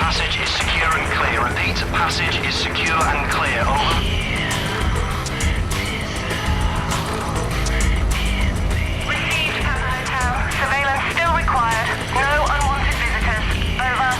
Passage is secure and clear. Repeat, passage is secure and clear. Over. Received, Papa Hotel. Surveillance still required. No unwanted visitors. Over.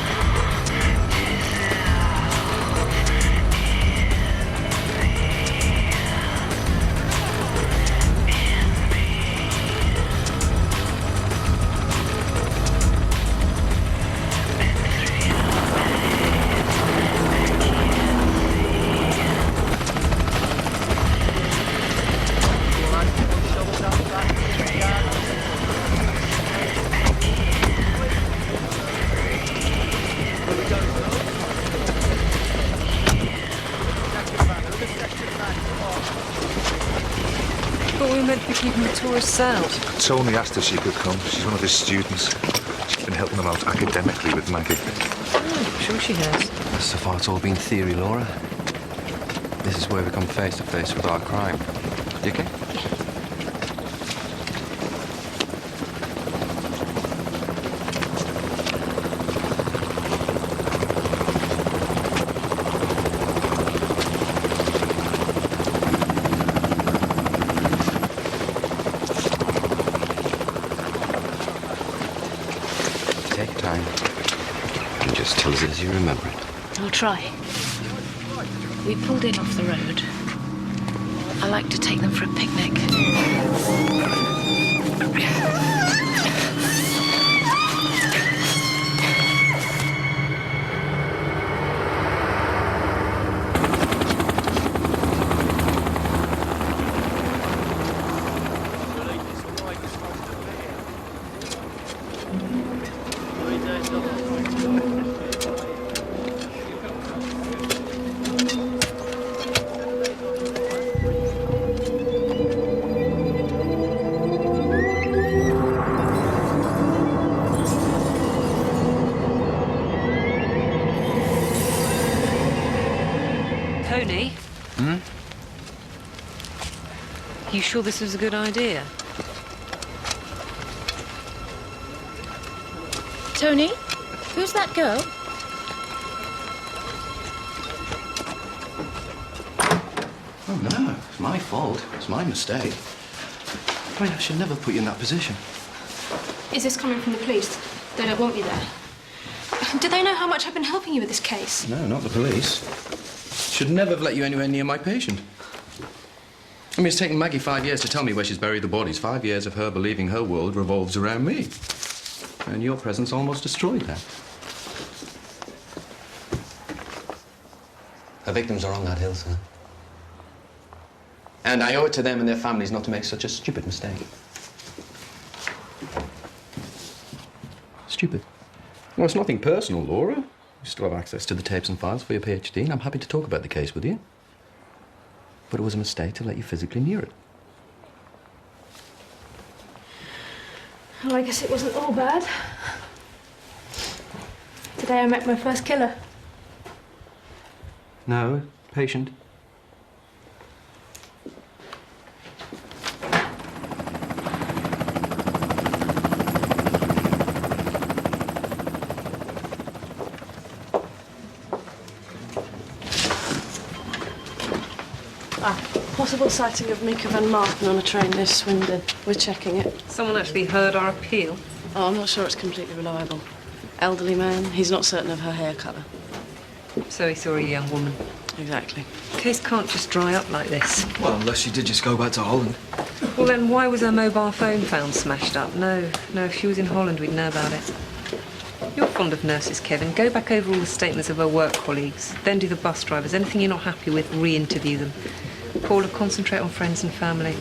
But we were meant to be keeping the tourists out. Tony asked if she could come. She's one of his students. She's been helping them out academically with Maggie. Oh, I'm sure she has. So far it's all been theory, Laura. This is where we come face to face with our crime. You okay? Take time and just tell us as you remember it. I'll try. We pulled in off the road. I like to take them for a picnic. Tony? You sure this was a good idea? Tony, who's that girl? Oh, no. It's my fault. It's my mistake. I mean, I should never put you in that position. Is this coming from the police? They don't want me there. Do they know how much I've been helping you with this case? No, not the police. Should never have let you anywhere near my patient. I mean, it's taken Maggie 5 years to tell me where she's buried the bodies. 5 years of her believing her world revolves around me. And your presence almost destroyed that. Her victims are on that hill, sir. And I owe it to them and their families not to make such a stupid mistake. Stupid. Well, it's nothing personal, Laura. You still have access to the tapes and files for your PhD, and I'm happy to talk about the case with you. But it was a mistake to let you physically near it. Well, I guess it wasn't all bad. Today I met my first killer. No, patient. Possible sighting of Mika van Marken on a train near Swindon. We're checking it. Someone actually heard our appeal. Oh, I'm not sure it's completely reliable. Elderly man, he's not certain of her hair colour. So he saw a young woman. Exactly. The case can't just dry up like this. Well, unless she did just go back to Holland. Well, then why was her mobile phone found smashed up? No, if she was in Holland, we'd know about it. You're fond of nurses, Kevin. Go back over all the statements of her work colleagues. Then do the bus drivers. Anything you're not happy with, re-interview them. Paula, concentrate on friends and family.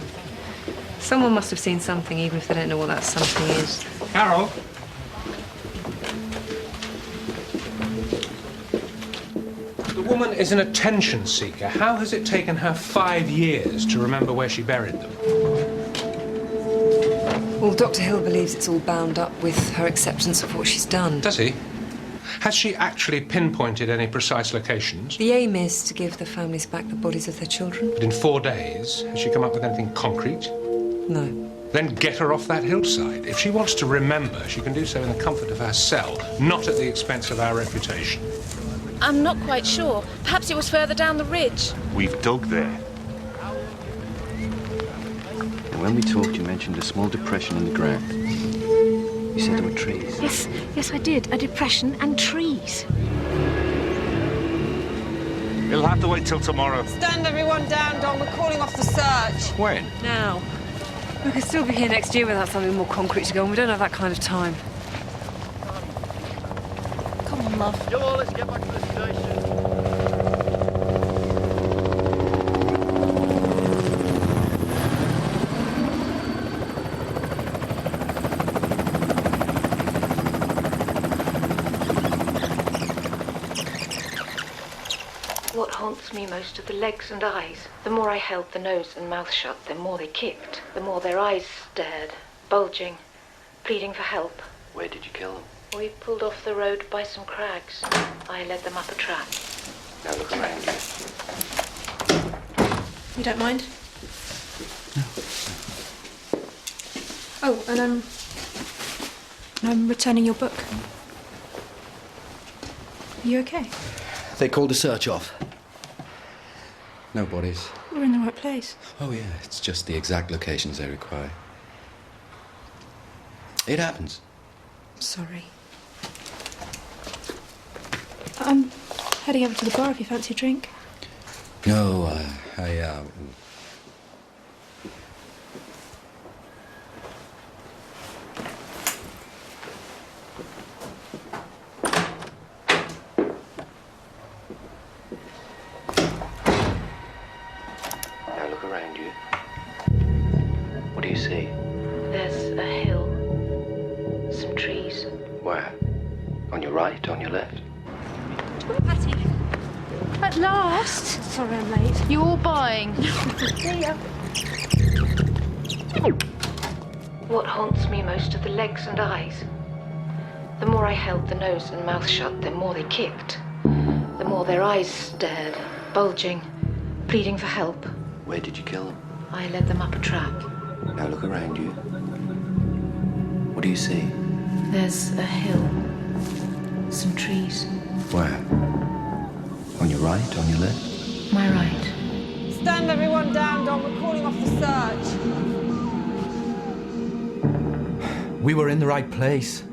Someone must have seen something, even if they don't know what that something is. Carol? The woman is an attention seeker. How has it taken her 5 years to remember where she buried them? Well, Dr. Hill believes it's all bound up with her acceptance of what she's done. Does he? Has she actually pinpointed any precise locations? The aim is to give the families back the bodies of their children. But in 4 days, has she come up with anything concrete? No. then get her off that hillside. If she wants to remember, she can do so in the comfort of her cell, not at the expense of our reputation. I'm not quite sure. Perhaps it was further down the ridge. We've dug there. And when we talked, you mentioned a small depression in the ground. You said there were trees. Yes, I did. A depression and trees. You'll have to wait till tomorrow. Stand everyone down, Don. We're calling off the search. When? Now. We could still be here next year without something more concrete to go on. We don't have that kind of time. Come on, love. Yo, let's get back to the station. What haunts me most are the legs and eyes. The more I held the nose and mouth shut, the more they kicked. The more their eyes stared, bulging, pleading for help. Where did you kill them? We pulled off the road by some crags. I led them up a track. Now look around you. You don't mind? No. Oh, and I'm returning your book. Are you okay? They called a search off. No bodies. We're in the right place. Oh, yeah, it's just the exact locations they require. It happens. Sorry. I'm heading over to the bar if you fancy a drink. No, Now look around you. What do you see? There's a hill, some trees. Where? On your right, on your left? Hattie. At last. Sorry I'm late. You all buying? See ya. What haunts me most are the legs and eyes. The more I held the nose and mouth shut, the more they kicked. The more their eyes stared, bulging, pleading for help. Where did you kill them? I led them up a track. Now look around you. What do you see? There's a hill, some trees. Where? On your right, on your left? My right. Stand everyone down, Don. We're calling off the search. We were in the right place.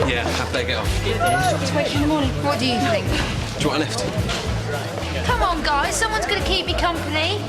Yeah, have they get off? It's wait in the morning. What do you think? Do you want a lift? Come on, guys. Someone's going to keep me company.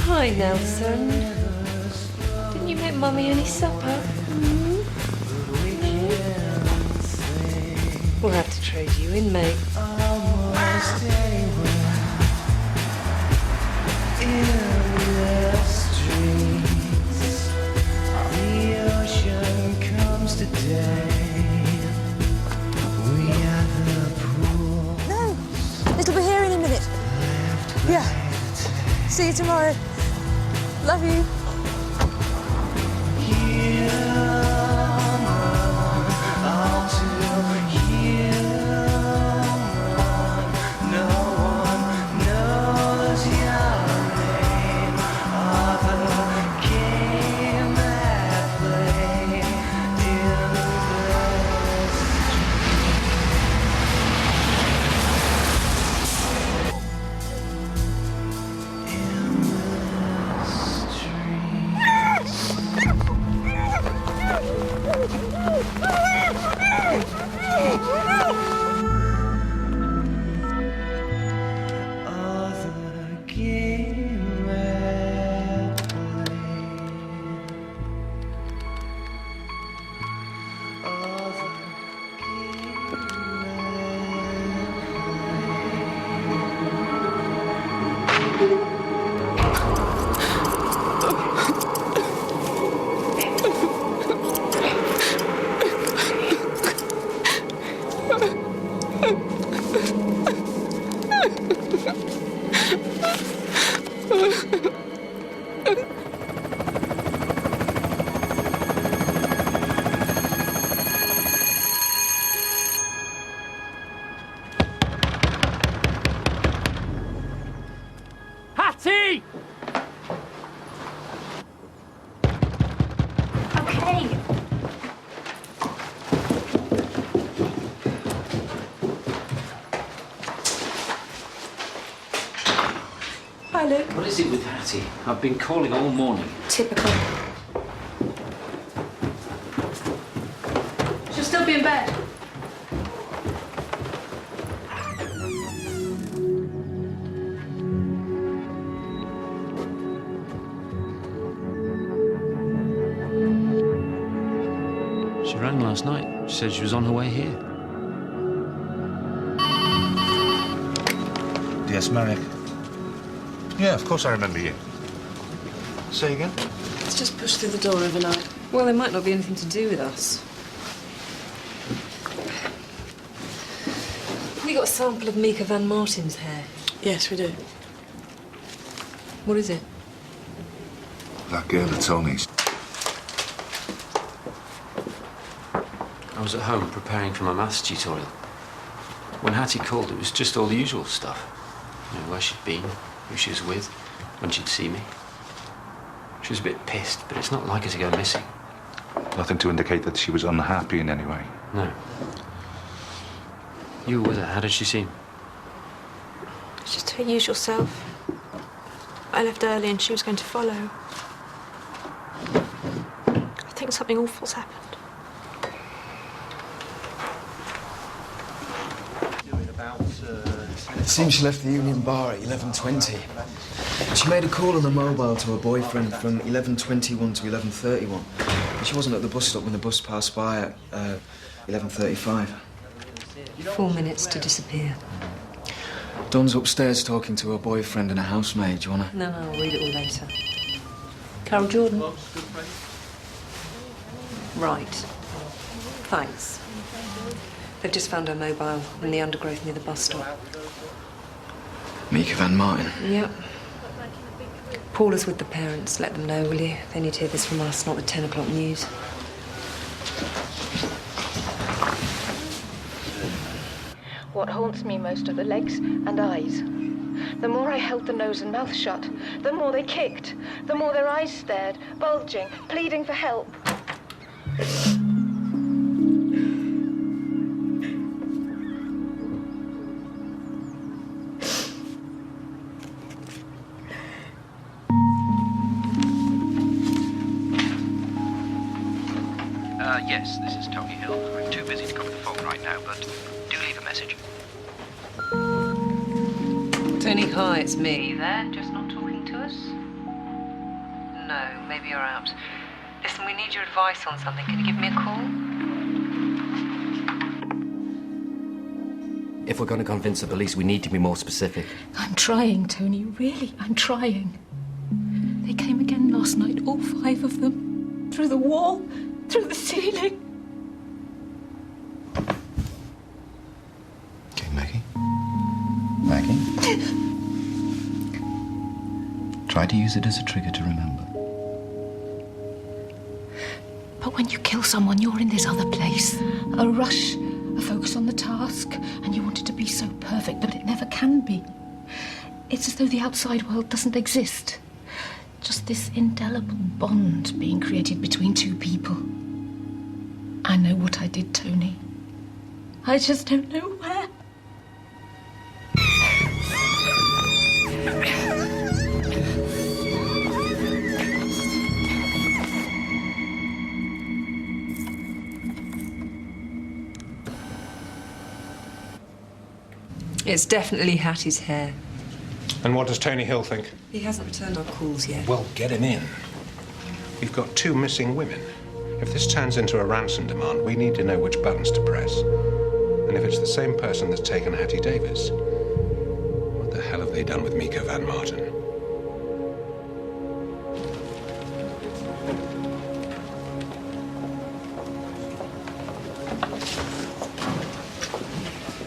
Hi, Nelson. Didn't you make Mummy any supper? We'll have to trade you in, mate. No, it'll be here in a minute. Yeah. See you tomorrow. Love you. Hattie! Okay. Hi, Luke. What is it with Hattie? I've been calling all morning. Typical. She'll still be in bed. She rang last night. She said she was on her way here. Yes, Marek. Yeah, of course I remember you. Say again? Let's just push through the door overnight. Well, there might not be anything to do with us. We got a sample of Mika Van Martin's hair. Yes, we do. What is it? That girl at Tony's. I was at home preparing for my maths tutorial. When Hattie called, it was just all the usual stuff. You know, where she'd been, who she was with, when she'd see me. She was a bit pissed, but it's not like her to go missing. Nothing to indicate that she was unhappy in any way. No. You were with her. How did she seem? Just her usual self. I left early and she was going to follow. I think something awful's happened. It seems she left the Union Bar at 11:20. She made a call on the mobile to her boyfriend from 11:21 to 11:31. And she wasn't at the bus stop when the bus passed by at 11:35. 4 minutes to disappear. Dawn's upstairs talking to her boyfriend and a housemaid. Do you wanna? No, I'll read it all later. Carol Jordan. Right. Thanks. They've just found her mobile in the undergrowth near the bus stop. Mika Van Martin. Yep. Paula's with the parents. Let them know, will you? They need to hear this from us, not the 10 o'clock news. What haunts me most are the legs and eyes. The more I held the nose and mouth shut, the more they kicked, the more their eyes stared, bulging, pleading for help. Yes, this is Tony Hill. I'm too busy to come to the phone right now, but do leave a message. Tony, hi, it's me. Are you there, just not talking to us? No, maybe you're out. Listen, we need your advice on something. Can you give me a call? If we're going to convince the police, we need to be more specific. I'm trying, Tony, really, I'm trying. They came again last night, all 5 of them. Through the wall, through the ceiling. Okay, Maggie. Maggie? Try to use it as a trigger to remember. But when you kill someone, you're in this other place. A rush, a focus on the task, and you want it to be so perfect, but it never can be. It's as though the outside world doesn't exist. Just this indelible bond being created between 2 people. I know what I did, Tony. I just don't know where. It's definitely Hattie's hair. And what does Tony Hill think? He hasn't returned our calls yet. Well, get him in. We've got 2 missing women. If this turns into a ransom demand, we need to know which buttons to press. And if it's the same person that's taken Hattie Davis, what the hell have they done with Mika Van Marten?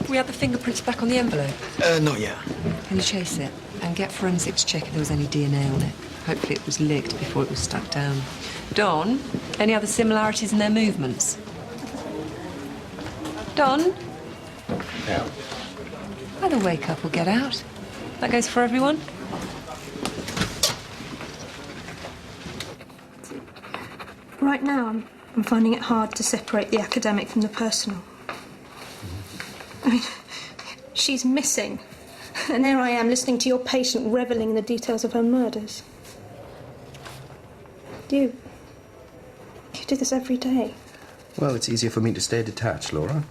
We had the fingerprints back on the envelope. Not yet. Can you chase it? And get forensics to check if there was any DNA on it. Hopefully it was licked before it was stuck down. Don, any other similarities in their movements? Don? Yeah. Either wake up or get out. That goes for everyone. Right now, I'm finding it hard to separate the academic from the personal. I mean, she's missing. And there I am, listening to your patient reveling in the details of her murders. You do this every day. Well, it's easier for me to stay detached, Laura.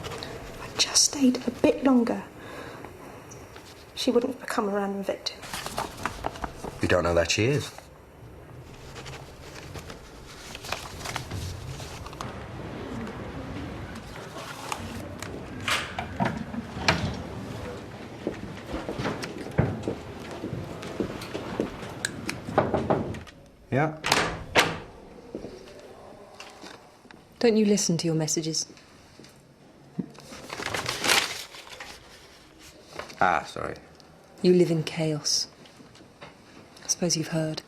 If I just stayed a bit longer, she wouldn't have become a random victim. You don't know that she is. Yeah. Don't you listen to your messages? Ah, sorry. You live in chaos. I suppose you've heard.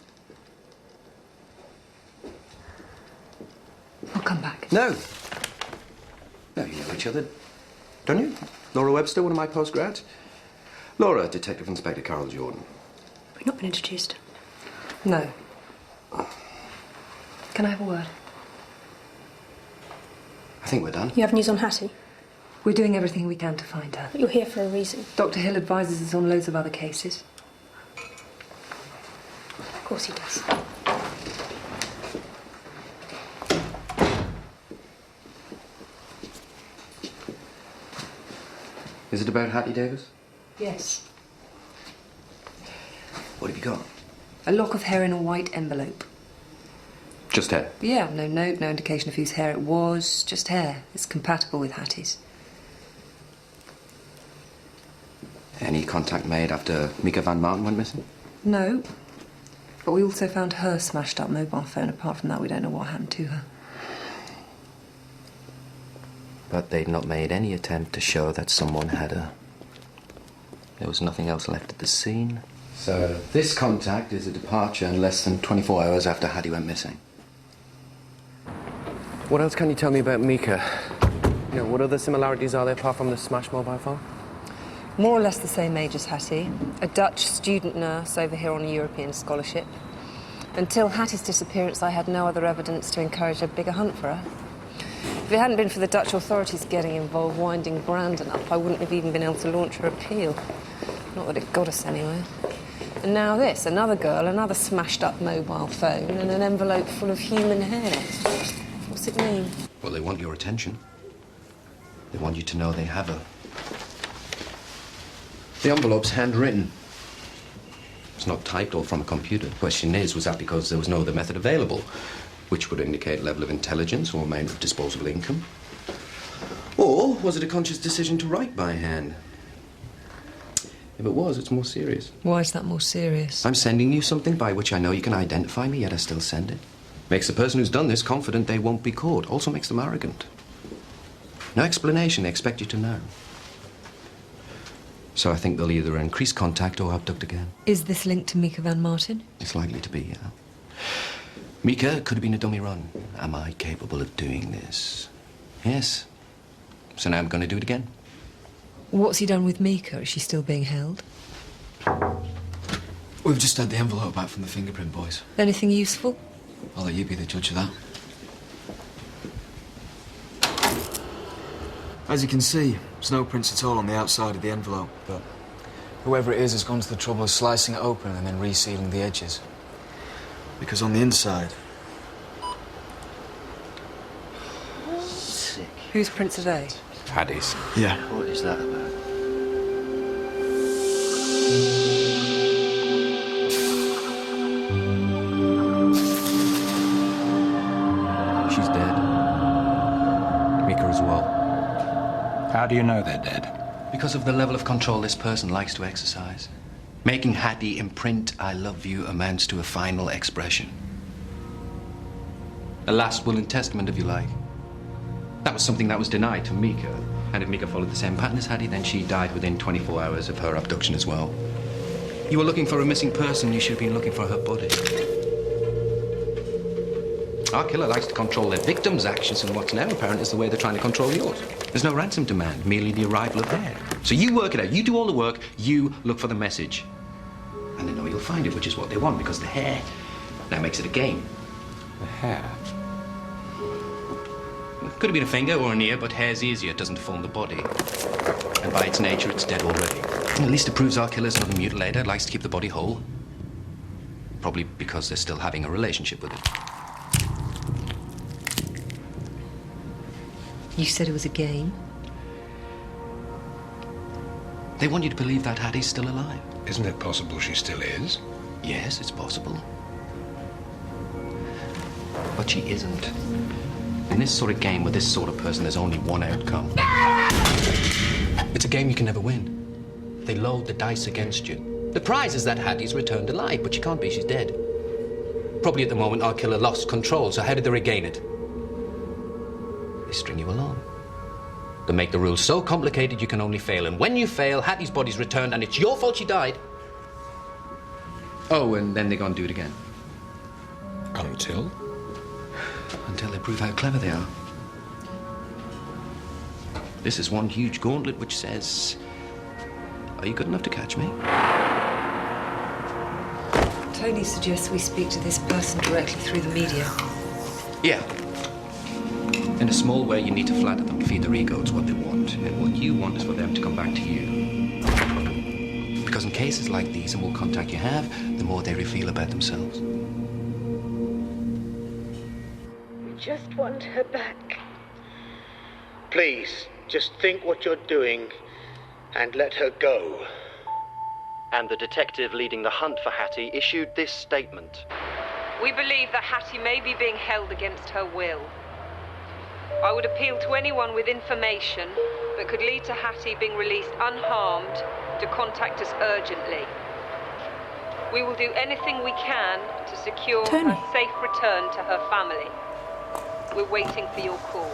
I'll come back. No. No, you know each other, don't you? Laura Webster, one of my postgrads. Laura, Detective Inspector Carol Jordan. We've not been introduced. No. Can I have a word? I think we're done. You have news on Hattie? We're doing everything we can to find her. But you're here for a reason. Dr. Hill advises us on loads of other cases. Of course he does. Is it about Hattie Davis? Yes. What have you got? A lock of hair in a white envelope. Just hair? Yeah, no note, no indication of whose hair it was. Just hair. It's compatible with Hattie's. Any contact made after Mika Van Marten went missing? No. But we also found her smashed up mobile phone. Apart from that, we don't know what happened to her. But they'd not made any attempt to show that someone had her. There was nothing else left at the scene. So this contact is a departure in less than 24 hours after Hattie went missing. What else can you tell me about Mika? You know, what other similarities are there apart from the smashed mobile phone? More or less the same age as Hattie. A Dutch student nurse over here on a European scholarship. Until Hattie's disappearance, I had no other evidence to encourage a bigger hunt for her. If it hadn't been for the Dutch authorities getting involved, winding Brandon up, I wouldn't have even been able to launch her appeal. Not that it got us anywhere. And now this, another girl, another smashed-up mobile phone, and an envelope full of human hair. What's it mean? Well, they want your attention. They want you to know they have her. The envelope's handwritten. It's not typed or from a computer. The question is, was that because there was no other method available, which would indicate level of intelligence or amount of disposable income? Or was it a conscious decision to write by hand? If it was, it's more serious. Why is that more serious? I'm sending you something by which I know you can identify me, yet I still send it. Makes the person who's done this confident they won't be caught. Also makes them arrogant. No explanation, they expect you to know. So I think they'll either increase contact or abduct again. Is this linked to Mika Van Marten? It's likely to be, yeah. Mika could have been a dummy run. Am I capable of doing this? Yes. So now I'm going to do it again. What's he done with Mika? Is she still being held? We've just had the envelope back from the fingerprint boys. Anything useful? I'll let you be the judge of that. As you can see, there's no prints at all on the outside of the envelope, but whoever it is has gone to the trouble of slicing it open and then resealing the edges. Because on the inside... Whose prints are they? Hattie's? Yeah. What is that about? She's dead. Mika as well. How do you know they're dead? Because of the level of control this person likes to exercise. Making Hattie imprint "I love you" amounts to a final expression. A last will and testament, if you like. That was something that was denied to Mika. And if Mika followed the same pattern as Hattie, then she died within 24 hours of her abduction as well. You were looking for a missing person, you should have been looking for her body. Our killer likes to control their victims' actions, and what's now apparent is the way they're trying to control yours. There's no ransom demand, merely the arrival of hair. So you work it out, you do all the work, you look for the message. And they know you'll find it, which is what they want, because the hair now makes it a game. The hair? Could have been a finger or an ear, but hair's easier, it doesn't deform the body. And by its nature, it's dead already. At least it proves our killer's not a mutilator, likes to keep the body whole. Probably because they're still having a relationship with it. You said it was a game? They want you to believe that Hattie's still alive. Isn't it possible she still is? Yes, it's possible. But she isn't. In this sort of game with this sort of person, there's only one outcome. It's a game you can never win. They load the dice against you. The prize is that Hattie's returned alive, but she can't be, she's dead. Probably at the moment our killer lost control, so how did they regain it? They string you along. They make the rules so complicated you can only fail, and when you fail, Hattie's body's returned and it's your fault she died. Oh, and then they're gonna do it again. Until? Until they prove how clever they are. This is one huge gauntlet which says, are you good enough to catch me? Tony suggests we speak to this person directly through the media. Yeah. In a small way, you need to flatter them, feed their egos what they want. And what you want is for them to come back to you. Because in cases like these, the more contact you have, the more they reveal about themselves. We just want her back. Please, just think what you're doing and let her go. And the detective leading the hunt for Hattie issued this statement. We believe that Hattie may be being held against her will. I would appeal to anyone with information that could lead to Hattie being released unharmed to contact us urgently. We will do anything we can to secure her safe return to her family. We're waiting for your call.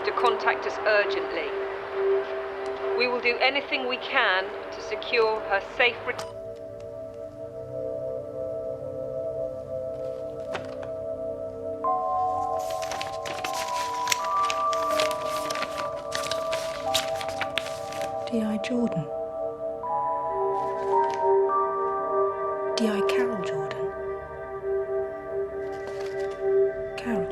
To contact us urgently. We will do anything we can to secure her safe return. D.I. Jordan. D.I. Carol Jordan. Carol.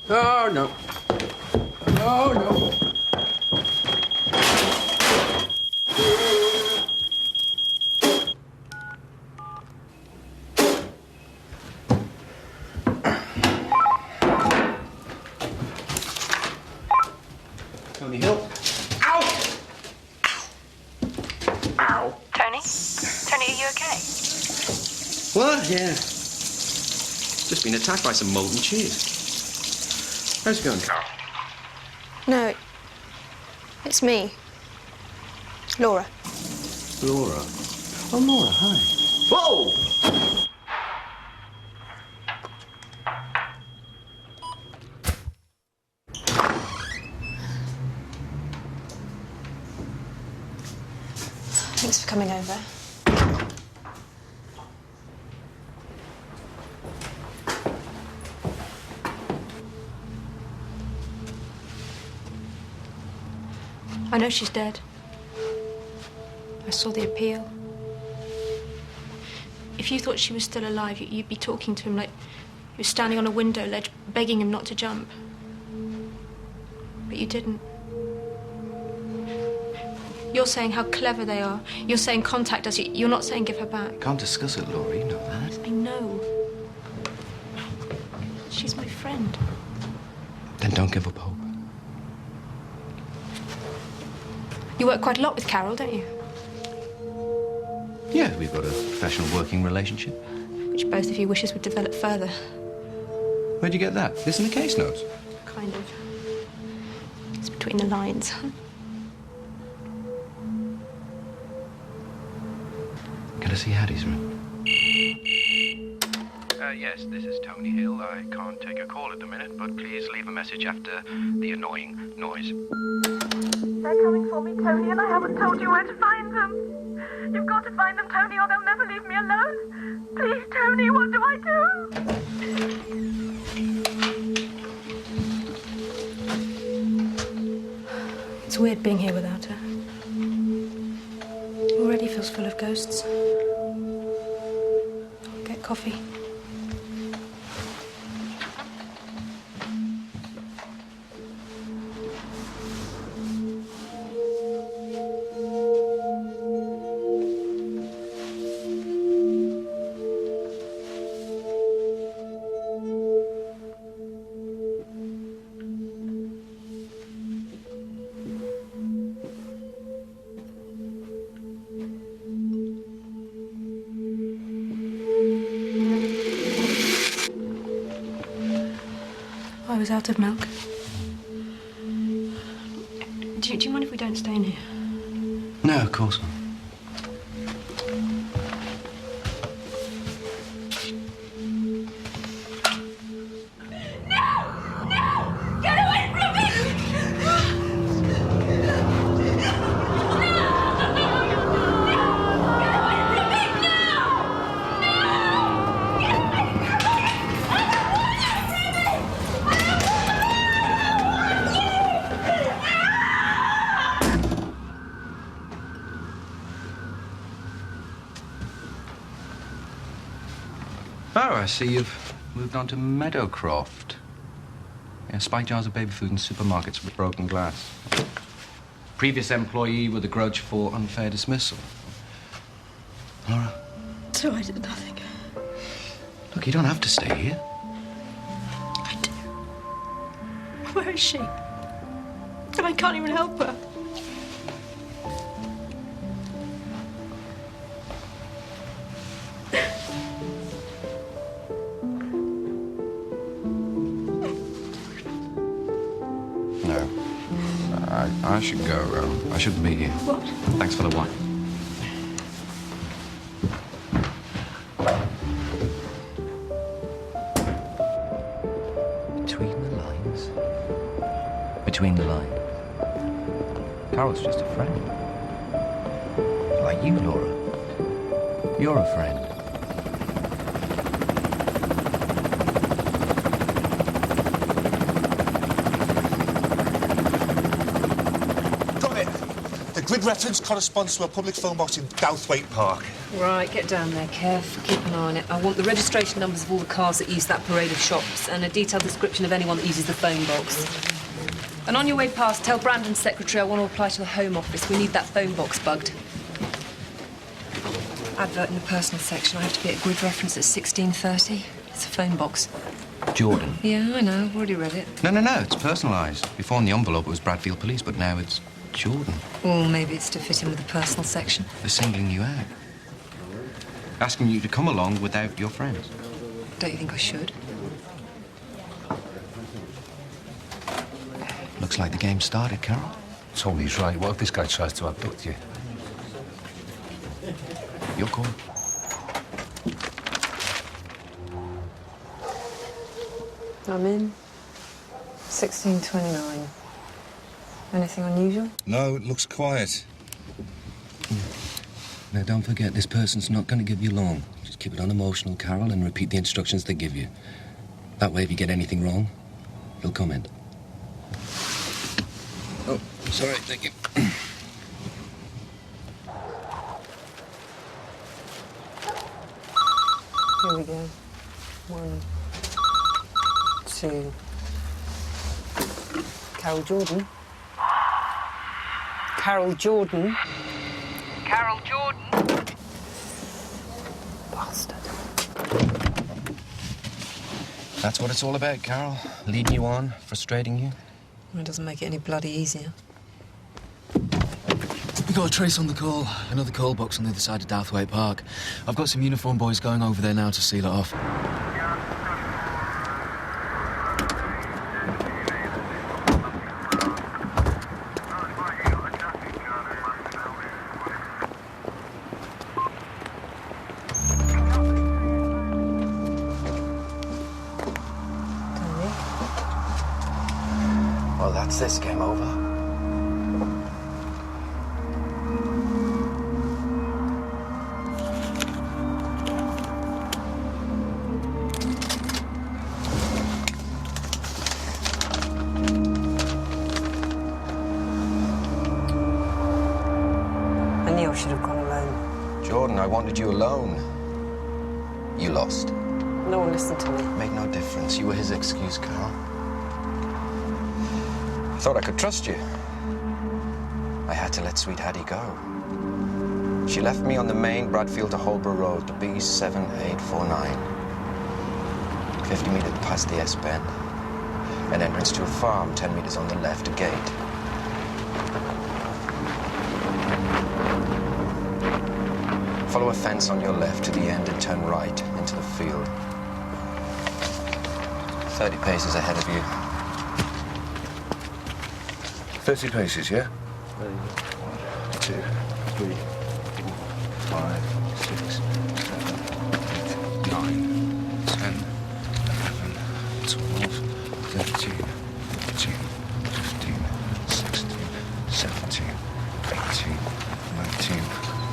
Oh, no. Oh, no. Tony Hill. Ow! Ow! Tony? Tony, are you okay? What? Yeah. Just been attacked by some molten cheese. How's it going, Carol? No, it's me. Laura. Laura. Oh, Laura, hi. Whoa! Thanks for coming over. I know she's dead. I saw the appeal. If you thought she was still alive, you'd be talking to him like was standing on a window ledge begging him not to jump. But you didn't. You're saying how clever they are. You're saying contact us. You're not saying give her back. Can't discuss it, Laura. You know that. I know. She's my friend. Then don't give up hope. You work quite a lot with Carol, don't you? Yeah, we've got a professional working relationship. Which both of you wishes would develop further. Where'd you get that? This in the case notes? Kind of. It's between the lines. Can I see Hattie's room? Yes, this is Tony Hill. I can't take a call at the minute, but please leave a message after the annoying noise. They're coming for me, Tony, and I haven't told you where to find them. You've got to find them, Tony, or they'll never leave me alone. Please, Tony, what do I do? It's weird being here without her. Already feels full of ghosts. I'll get coffee. I was out of milk. Do you mind if we don't stay in here? No, of course not. Oh, I see you've moved on to Meadowcroft. Yeah, spike jars of baby food in supermarkets with broken glass. Previous employee with a grudge for unfair dismissal. Laura? So I did nothing. Look, you don't have to stay here. I do. Where is she? And I can't even help her. I should go. I shouldn't be here. What? Thanks for the wine. Between the lines? Between the lines? Carol's just a friend. Like you, Laura. You're a friend. Grid reference corresponds to a public phone box in Douthwaite Park. Right, get down there, Kev. Keep an eye on it. I want the registration numbers of all the cars that use that parade of shops and a detailed description of anyone that uses the phone box. And on your way past, tell Brandon's secretary I want to apply to the Home Office. We need that phone box bugged. Advert in the personal section. I have to be at grid reference at 16:30. It's a phone box. Jordan. Yeah, I know. I've already read it. No, it's personalised. Before on the envelope it was Bradfield Police, but now it's Jordan. Or maybe it's to fit in with the personal section. They're singling you out. Asking you to come along without your friends. Don't you think I should? Looks like the game started, Carol. Tony's right. What if this guy tries to abduct you? Your call. I'm in. 16:29. Anything unusual? No, it looks quiet. Now, don't forget, this person's not going to give you long. Just keep it unemotional, Carol, and repeat the instructions they give you. That way, if you get anything wrong, you'll comment. Oh, sorry, thank you. Here we go. 1, to Carol Jordan. Carol Jordan. Carol Jordan. Bastard. That's what it's all about, Carol. Leading you on, frustrating you. It doesn't make it any bloody easier. We got a trace on the call. Another call box on the other side of Douthwaite Park. I've got some uniformed boys going over there now to seal it off. Well, that's this game over. I knew I should have gone alone. Jordan, I wanted you alone. You lost. No one listened to me. Made no difference. You were his excuse, Carl. I thought I could trust you. I had to let sweet Hattie go. She left me on the main Bradfield to Holborough Road, the B7849. 50 metres past the S-bend. An entrance to a farm, 10 metres on the left, a gate. Follow a fence on your left to the end and turn right into the field. 30 paces ahead of you. 30 paces, yeah? 1, 2, 3, 4, 5, 6, 7, 8, 9, 10, 11, 12, 13, 14, 15, 16, 17, 18, 19,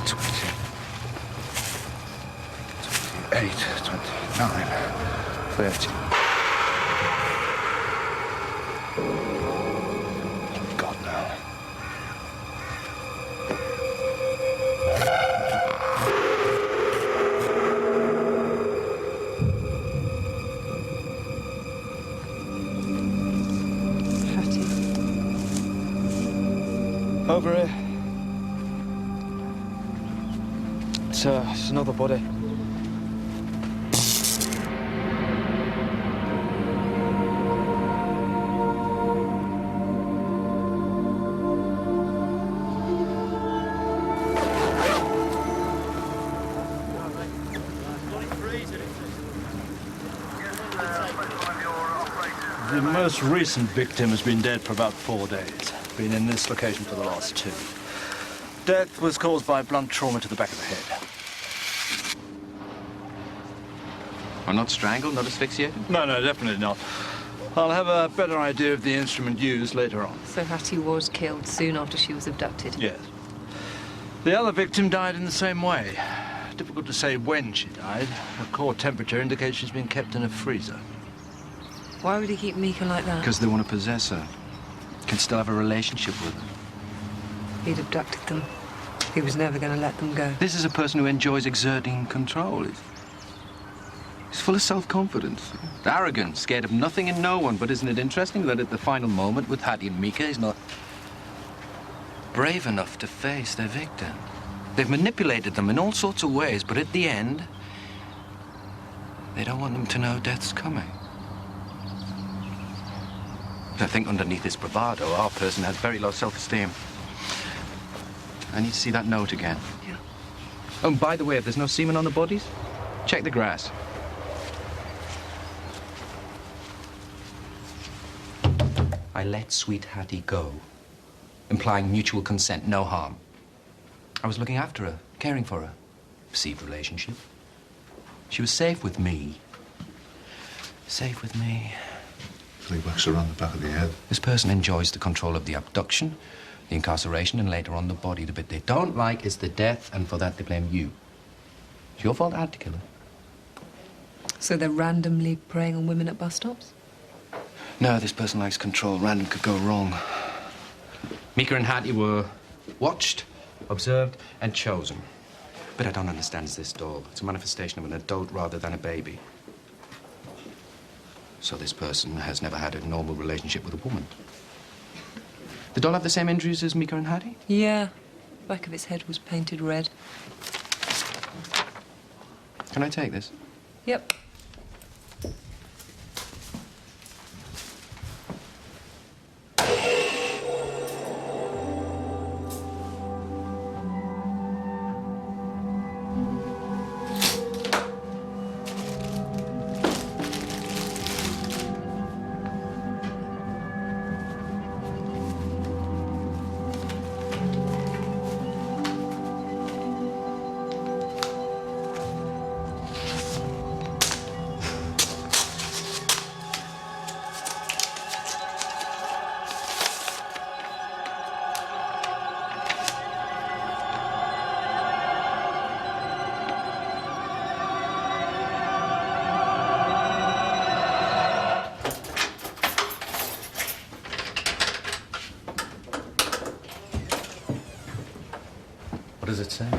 20, 28, 29, 30. Over here. It's another body. The most recent victim has been dead for about 4 days. Been in this location for the last 2. Death was caused by blunt trauma to the back of the head. Or not strangled, not asphyxiated? No, definitely not. I'll have a better idea of the instrument used later on. So Hattie was killed soon after she was abducted? Yes. The other victim died in the same way. Difficult to say when she died. Her core temperature indicates she's been kept in a freezer. Why would he keep Mika like that? Because they want to possess her. Can still have a relationship with her. He'd abducted them. He was never going to let them go. This is a person who enjoys exerting control. He's full of self-confidence. Arrogant, scared of nothing and no one. But isn't it interesting that at the final moment with Hattie and Mika, he's not brave enough to face their victim? They've manipulated them in all sorts of ways, but at the end, they don't want them to know death's coming. I think underneath this bravado, our person has very low self-esteem. I need to see that note again. Yeah. Oh, by the way, if there's no semen on the bodies, check the grass. I let sweet Hattie go, implying mutual consent, no harm. I was looking after her, caring for her. Perceived relationship. She was safe with me. Safe with me. He whacks her on the back of the head. This person enjoys the control of the abduction, the incarceration, and later on the body. The bit they don't like is the death, and for that they blame you. It's your fault I had to kill her. So they're randomly preying on women at bus stops? No, this person likes control. Random could go wrong. Mika and Hattie were watched, observed, and chosen. But I don't understand is this doll. It's a manifestation of an adult rather than a baby. So this person has never had a normal relationship with a woman. The doll have the same injuries as Mika and Hattie? Yeah. Back of its head was painted red. Can I take this? Yep. What does it say?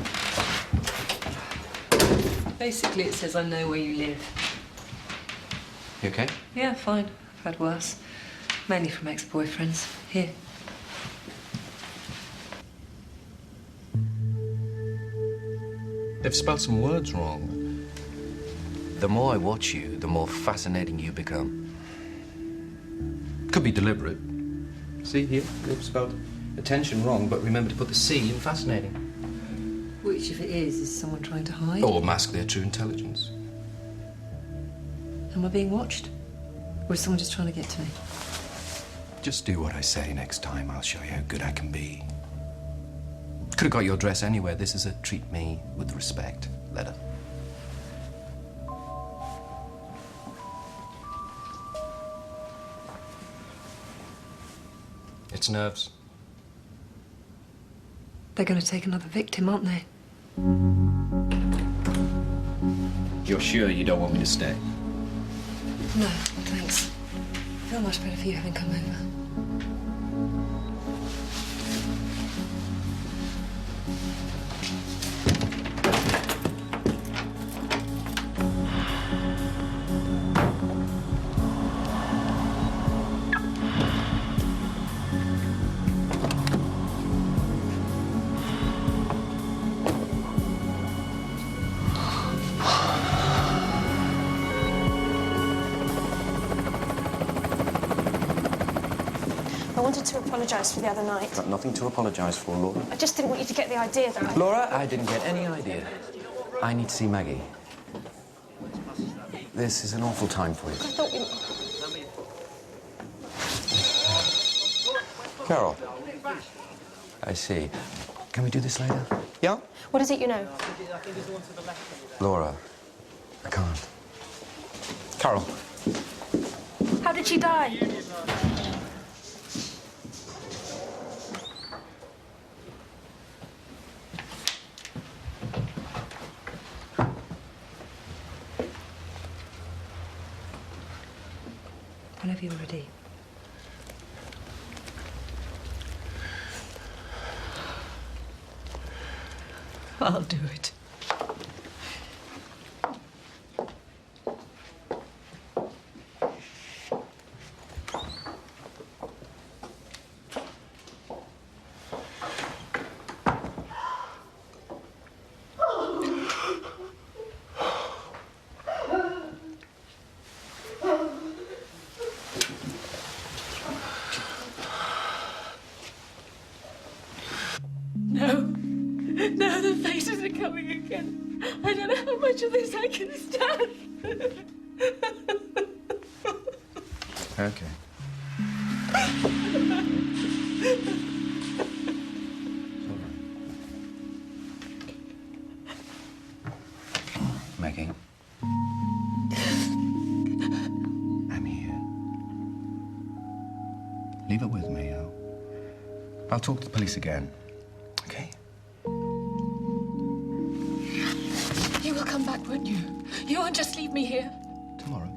Basically, it says I know where you live. You okay? Yeah, fine. I've had worse. Mainly from ex-boyfriends. Here. They've spelled some words wrong. The more I watch you, the more fascinating you become. Could be deliberate. See here, they've spelled attention wrong, but remember to put the C in fascinating. Which, if it is someone trying to hide? Or mask their true intelligence. Am I being watched? Or is someone just trying to get to me? Just do what I say next time. I'll show you how good I can be. Could have got your dress anywhere. This is a treat me with respect letter. It's nerves. They're going to take another victim, aren't they? You're sure you don't want me to stay? No, thanks. I feel much better for you having come over. I wanted to apologise for the other night. Got nothing to apologise for, Laura. I just didn't want you to get the idea that I... Laura, I didn't get any idea. I need to see Maggie. This is an awful time for you. I thought we... Carol. I see. Can we do this later? Yeah? What is it you know? Laura, I can't. Carol. How did she die? Whenever you're ready. I'll do it. No, the faces are coming again. I don't know how much of this I can stand. Okay. Maggie. I'm here. Leave it with me, I'll talk to the police again. Okay? You will come back, won't you? You won't just leave me here. Tomorrow.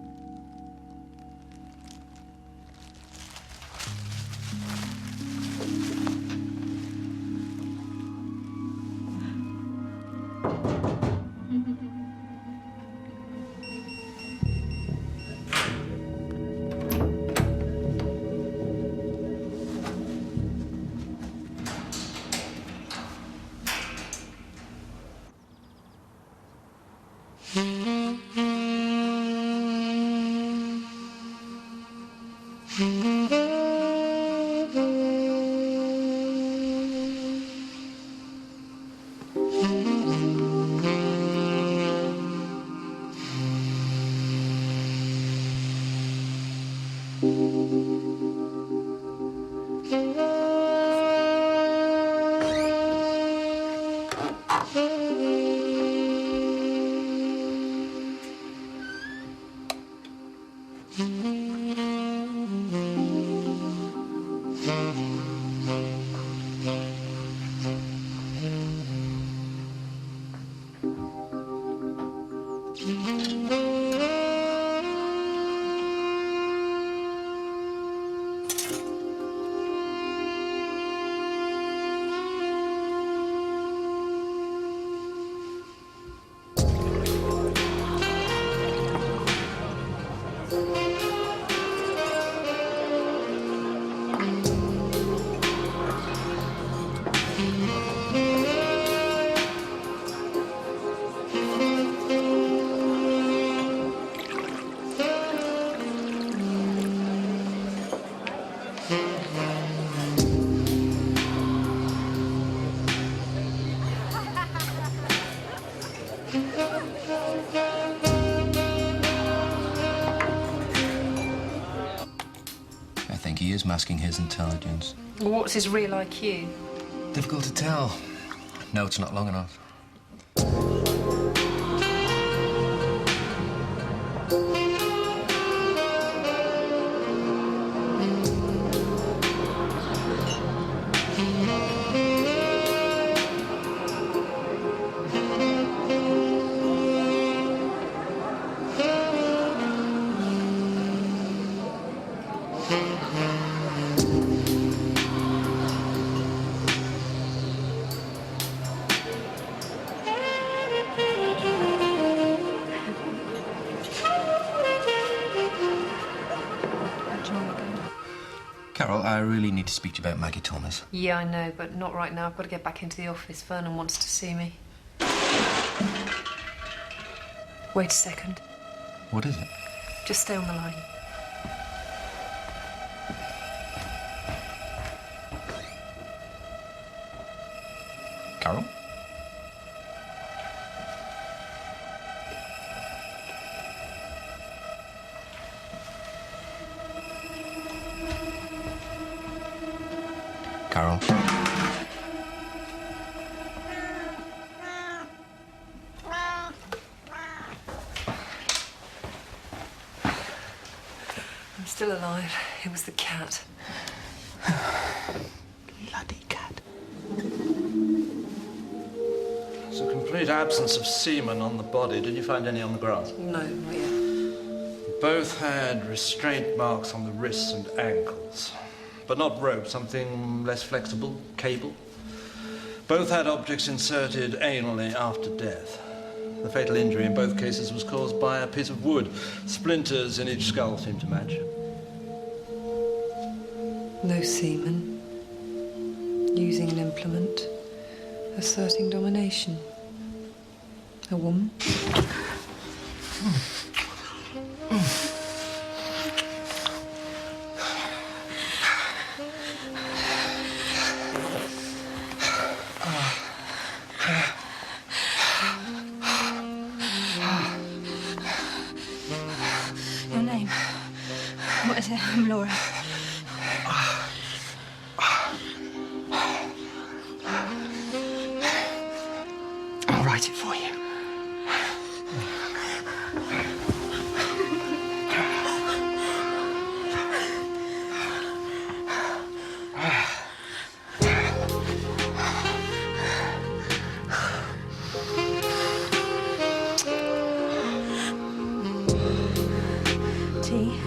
He is masking his intelligence. What's his real IQ? Difficult to tell. No, it's not long enough. Carol, I really need to speak to you about Maggie Thomas. Yeah, I know, but not right now. I've got to get back into the office. Vernon wants to see me. Wait a second. What is it? Just stay on the line. Carol? Carol? I'm still alive. It was the cat. Bloody cat. There's a complete absence of semen on the body. Did you find any on the grass? No, not yet. Both had restraint marks on the wrists and ankles. But not rope, something less flexible, cable. Both had objects inserted anally after death. The fatal injury in both cases was caused by a piece of wood. Splinters in each skull seemed to match. No semen. Using an implement. Asserting domination. A woman. Your name? What is it? I'm Laura. I'll write it for you. Tea?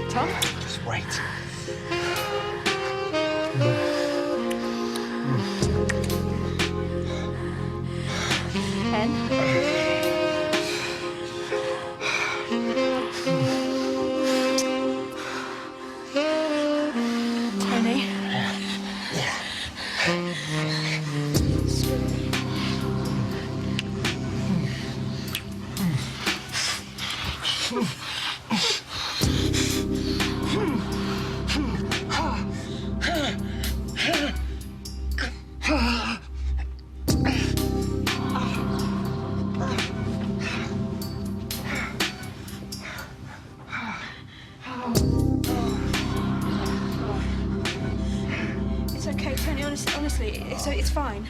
Tom? Just wait. Tony? It's okay, Tony, honestly, it's fine.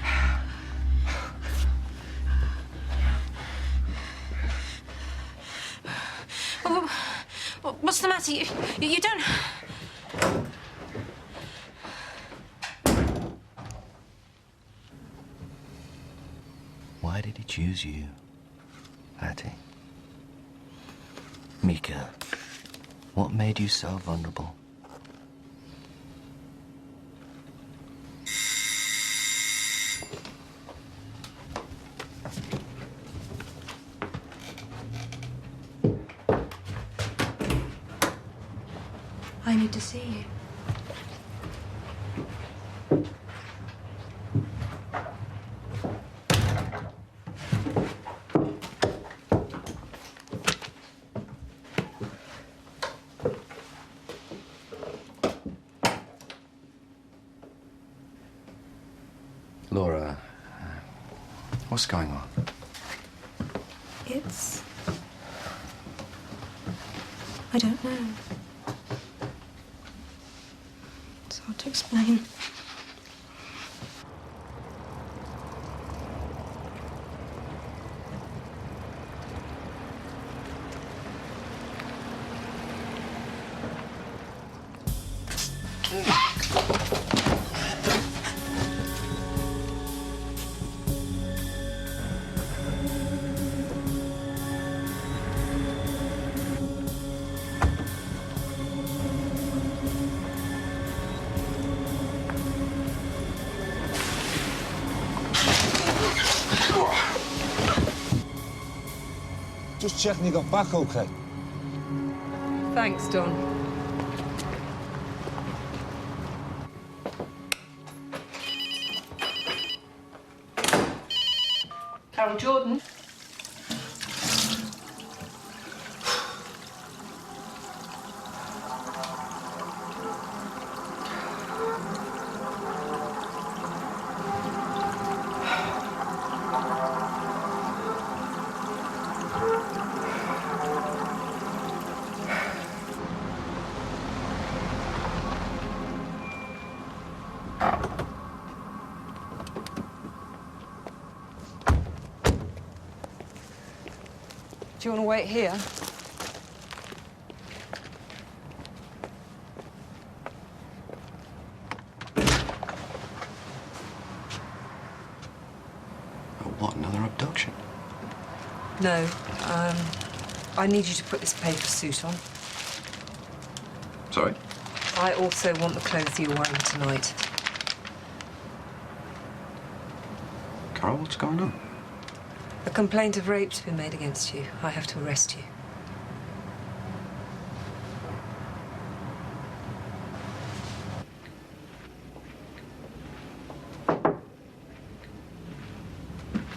What's the matter? You don't... Why did he choose you, Hattie? Mika, what made you so vulnerable? I need to see you. Laura, what's going on? I don't know. It's hard to explain. Just checking you got back okay. Thanks, Don. Carol Jordan. Do you want to wait here? Oh, what, another abduction? No. I need you to put this paper suit on. Sorry? I also want the clothes you're wearing tonight. Carol, what's going on? A complaint of rape's been made against you. I have to arrest you.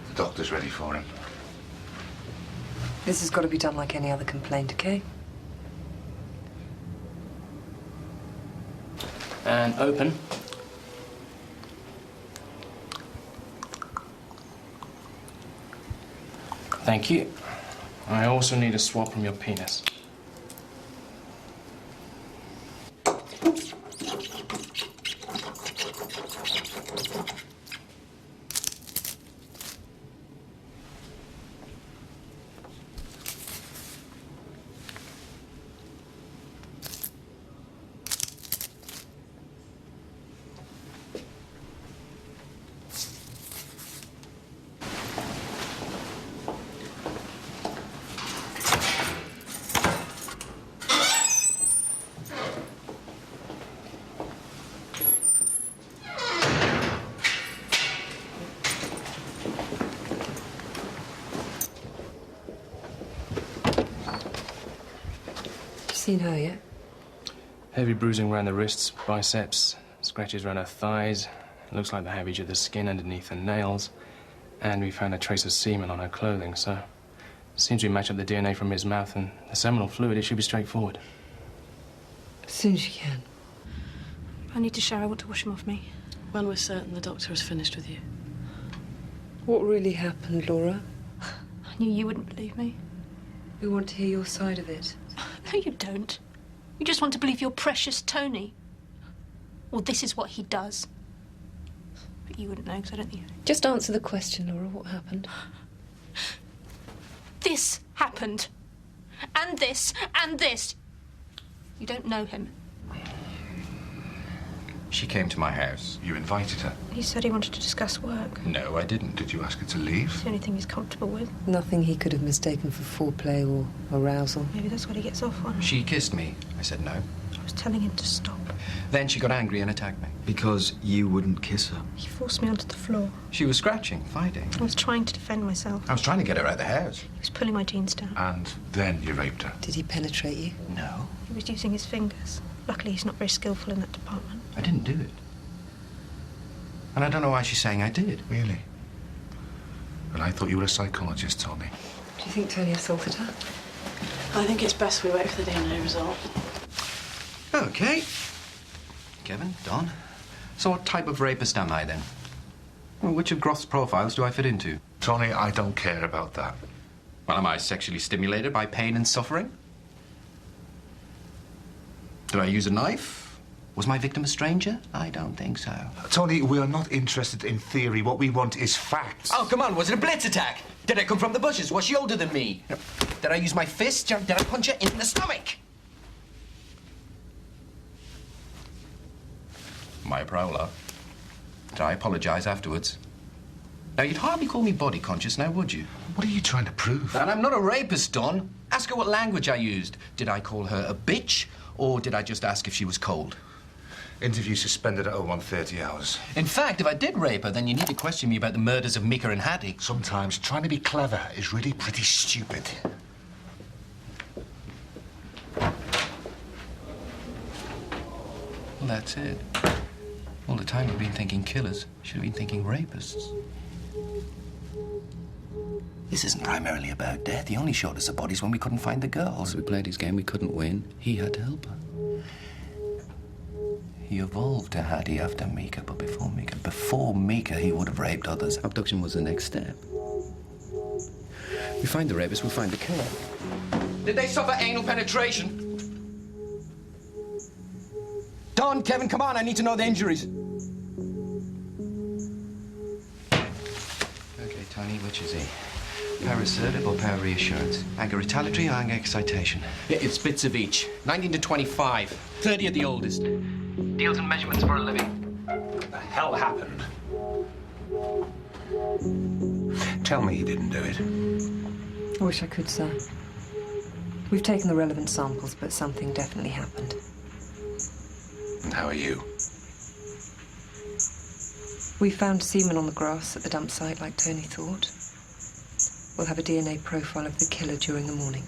The doctor's ready for him. This has got to be done like any other complaint, okay? And open. Thank you. I also need a swab from your penis. Seen her yet? Heavy bruising around the wrists, biceps, scratches around her thighs. It looks like the havage of the skin underneath her nails. And we found a trace of semen on her clothing, so... Seems we match up the DNA from his mouth and the seminal fluid. It should be straightforward. As soon as you can. I need to shower. I want to wash him off me. When we're certain the doctor is finished with you. What really happened, Laura? I knew you wouldn't believe me. We want to hear your side of it. No, you don't. You just want to believe your precious Tony. Well, this is what he does. But you wouldn't know, because I don't think you know. Just answer the question, Laura. What happened? This happened. And this, and this. You don't know him. She came to my house. You invited her? He said he wanted to discuss work. No, I didn't. Did you ask her to leave? It's the only thing he's comfortable with. Nothing he could have mistaken for foreplay or arousal. Maybe that's what he gets off on. She kissed me. I said no. I was telling him to stop. Then she got angry and attacked me. Because you wouldn't kiss her? He forced me onto the floor. She was scratching, fighting. I was trying to defend myself. I was trying to get her out of the house. He was pulling my jeans down. And then you raped her? Did he penetrate you? No. He was using his fingers. Luckily, he's not very skillful in that department. I didn't do it. And I don't know why she's saying I did. Really? Well, I thought you were a psychologist, Tony. Do you think Tony assaulted her? I think it's best we wait for the DNA result. Okay. Kevin, Don. So what type of rapist am I, then? Well, which of Groth's profiles do I fit into? Tony, I don't care about that. Well, am I sexually stimulated by pain and suffering? Did I use a knife? Was my victim a stranger? I don't think so. Tony, we are not interested in theory. What we want is facts. Oh, come on. Was it a blitz attack? Did I come from the bushes? Was she older than me? Did I use my fist? Did I punch her in the stomach? My prowler. Did I apologize afterwards? Now, you'd hardly call me body conscious now, would you? What are you trying to prove? That I'm not a rapist, Don. Ask her what language I used. Did I call her a bitch, or did I just ask if she was cold? Interview suspended at 01:30 hours. In fact, if I did rape her, then you need to question me about the murders of Mika and Hattie. Sometimes trying to be clever is really pretty stupid. Well, that's it. All the time I've been thinking killers. Should have been thinking rapists. This isn't primarily about death. He only showed us the bodies when we couldn't find the girls. We played his game, we couldn't win. He had to help her. He evolved to Hattie after Mika, but before Mika, he would have raped others. Abduction was the next step. We find the rapist, we'll find the killer. Did they suffer anal penetration? Don, Kevin, come on, I need to know the injuries. Okay, Tony, which is he? Paraassertive or para-reassurance? Anger retaliatory or anger excitation? It's bits of each. 19 to 25. 30 at the oldest. Deals and measurements for a living. What the hell happened? Tell me you didn't do it. I wish I could, sir. We've taken the relevant samples, but something definitely happened. And how are you? We found semen on the grass at the dump site, like Tony thought. We'll have a DNA profile of the killer during the morning.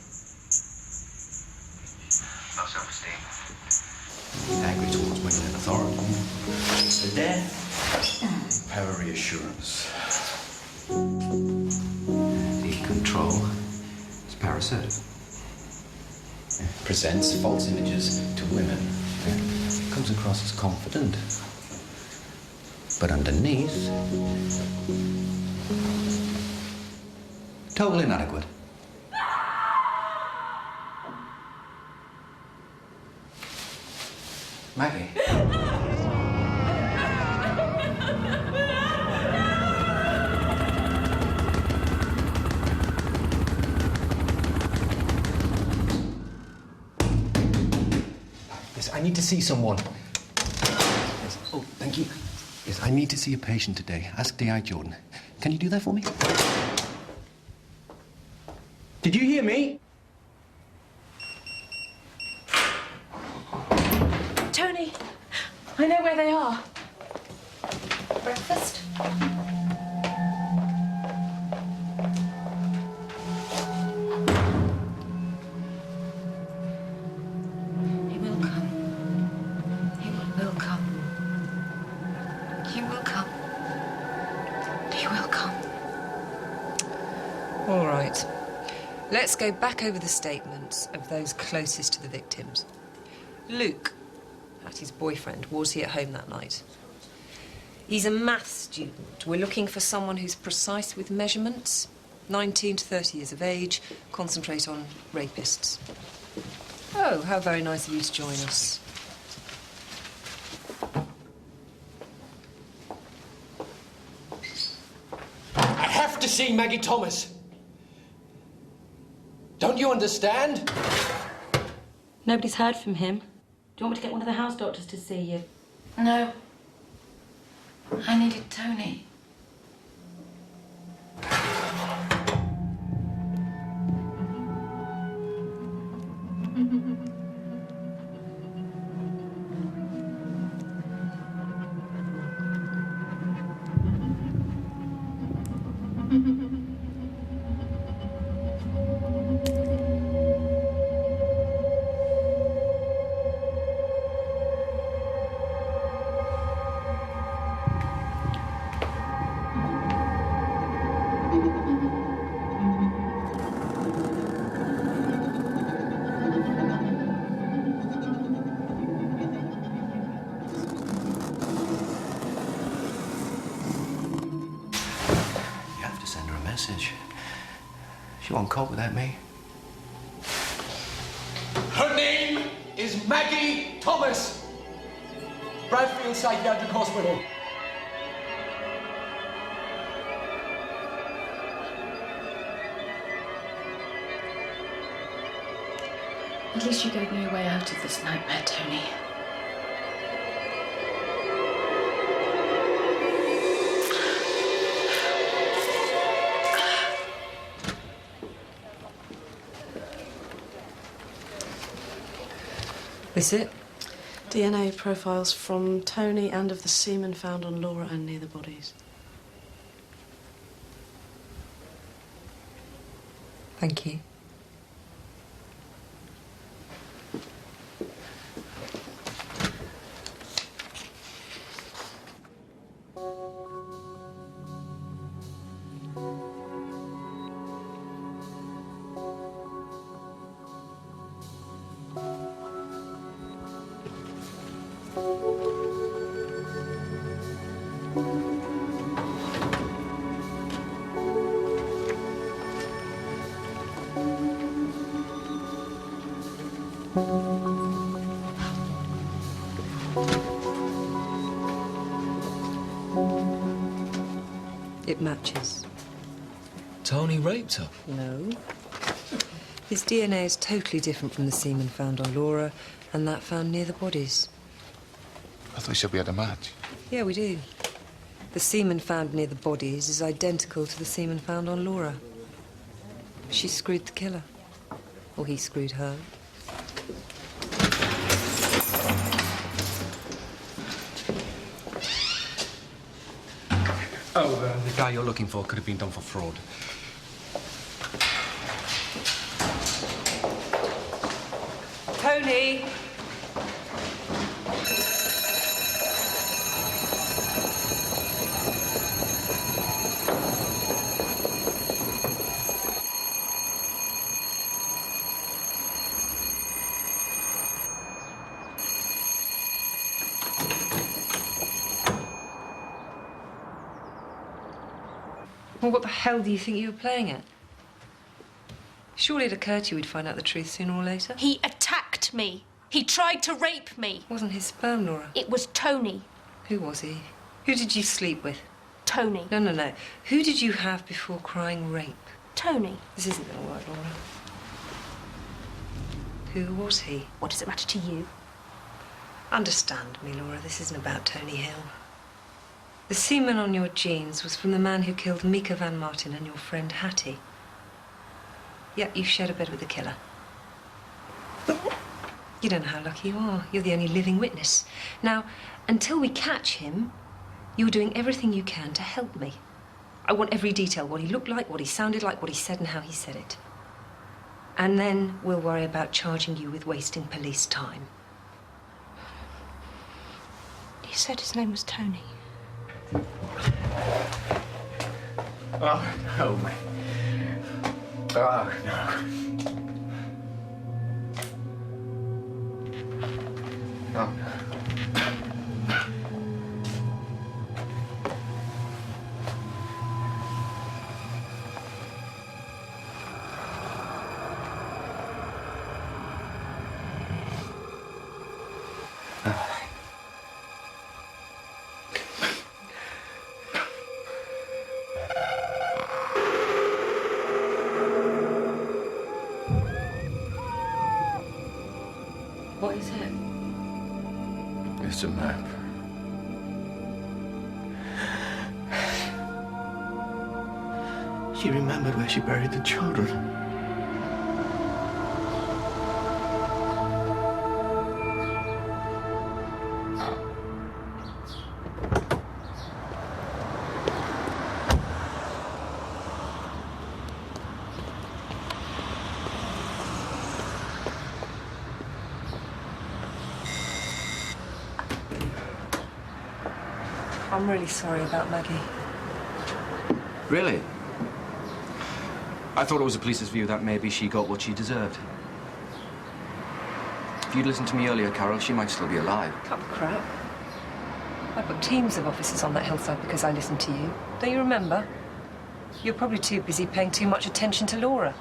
No self-esteem. Angry towards women in authority. The death. Para-reassurance. The control is parassertive. Presents false images to women. Comes across as confident. But underneath, totally inadequate. Maggie. Yes, I need to see someone. Yes. Oh, thank you. Yes, I need to see a patient today. Ask D.I. Jordan. Can you do that for me? Did you hear me? Tony, I know where they are. Breakfast? He will come. He will come. He will come. He will come. All right. Let's go back over the statements of those closest to the victims. Luke, Hattie's boyfriend, was he at home that night? He's a maths student. We're looking for someone who's precise with measurements, 19 to 30 years of age, concentrate on rapists. Oh, how very nice of you to join us. I have to see Maggie Thomas. Don't you understand? Nobody's heard from him. Do you want me to get one of the house doctors to see you? No. I needed Tony. She won't cope without me. Her name is Maggie Thomas. Bradfield Psychiatric Hospital. At least you gave me a way out of this nightmare, Tony. This it? DNA profiles from Tony and of the semen found on Laura and near the bodies. Thank you. It matches. Tony raped her? No. His DNA is totally different from the semen found on Laura and that found near the bodies. I thought you said we had a match. Yeah, we do. The semen found near the bodies is identical to the semen found on Laura. She screwed the killer. Or he screwed her. The guy you're looking for could have been done for fraud. Tony! Well, what the hell do you think you were playing at? Surely it occurred to you we'd find out the truth sooner or later? He attacked me. He tried to rape me. It wasn't his sperm, Laura. It was Tony. Who was he? Who did you sleep with? Tony. No. Who did you have before crying rape? Tony. This isn't going to work, Laura. Who was he? What does it matter to you? Understand me, Laura. This isn't about Tony Hill. The semen on your jeans was from the man who killed Mika Van Martin and your friend Hattie. Yet you shared a bed with the killer. You don't know how lucky you are. You're the only living witness. Now, until we catch him, you're doing everything you can to help me. I want every detail, what he looked like, what he sounded like, what he said and how he said it. And then we'll worry about charging you with wasting police time. You said his name was Tony. Oh, no, mate. Oh, no. Oh, no. It's a map. She remembered where she buried the children. I'm really sorry about Maggie. Really? I thought it was the police's view that maybe she got what she deserved. If you'd listened to me earlier, Carol, she might still be alive. Cut the crap. I put teams of officers on that hillside because I listened to you. Don't you remember? You're probably too busy paying too much attention to Laura.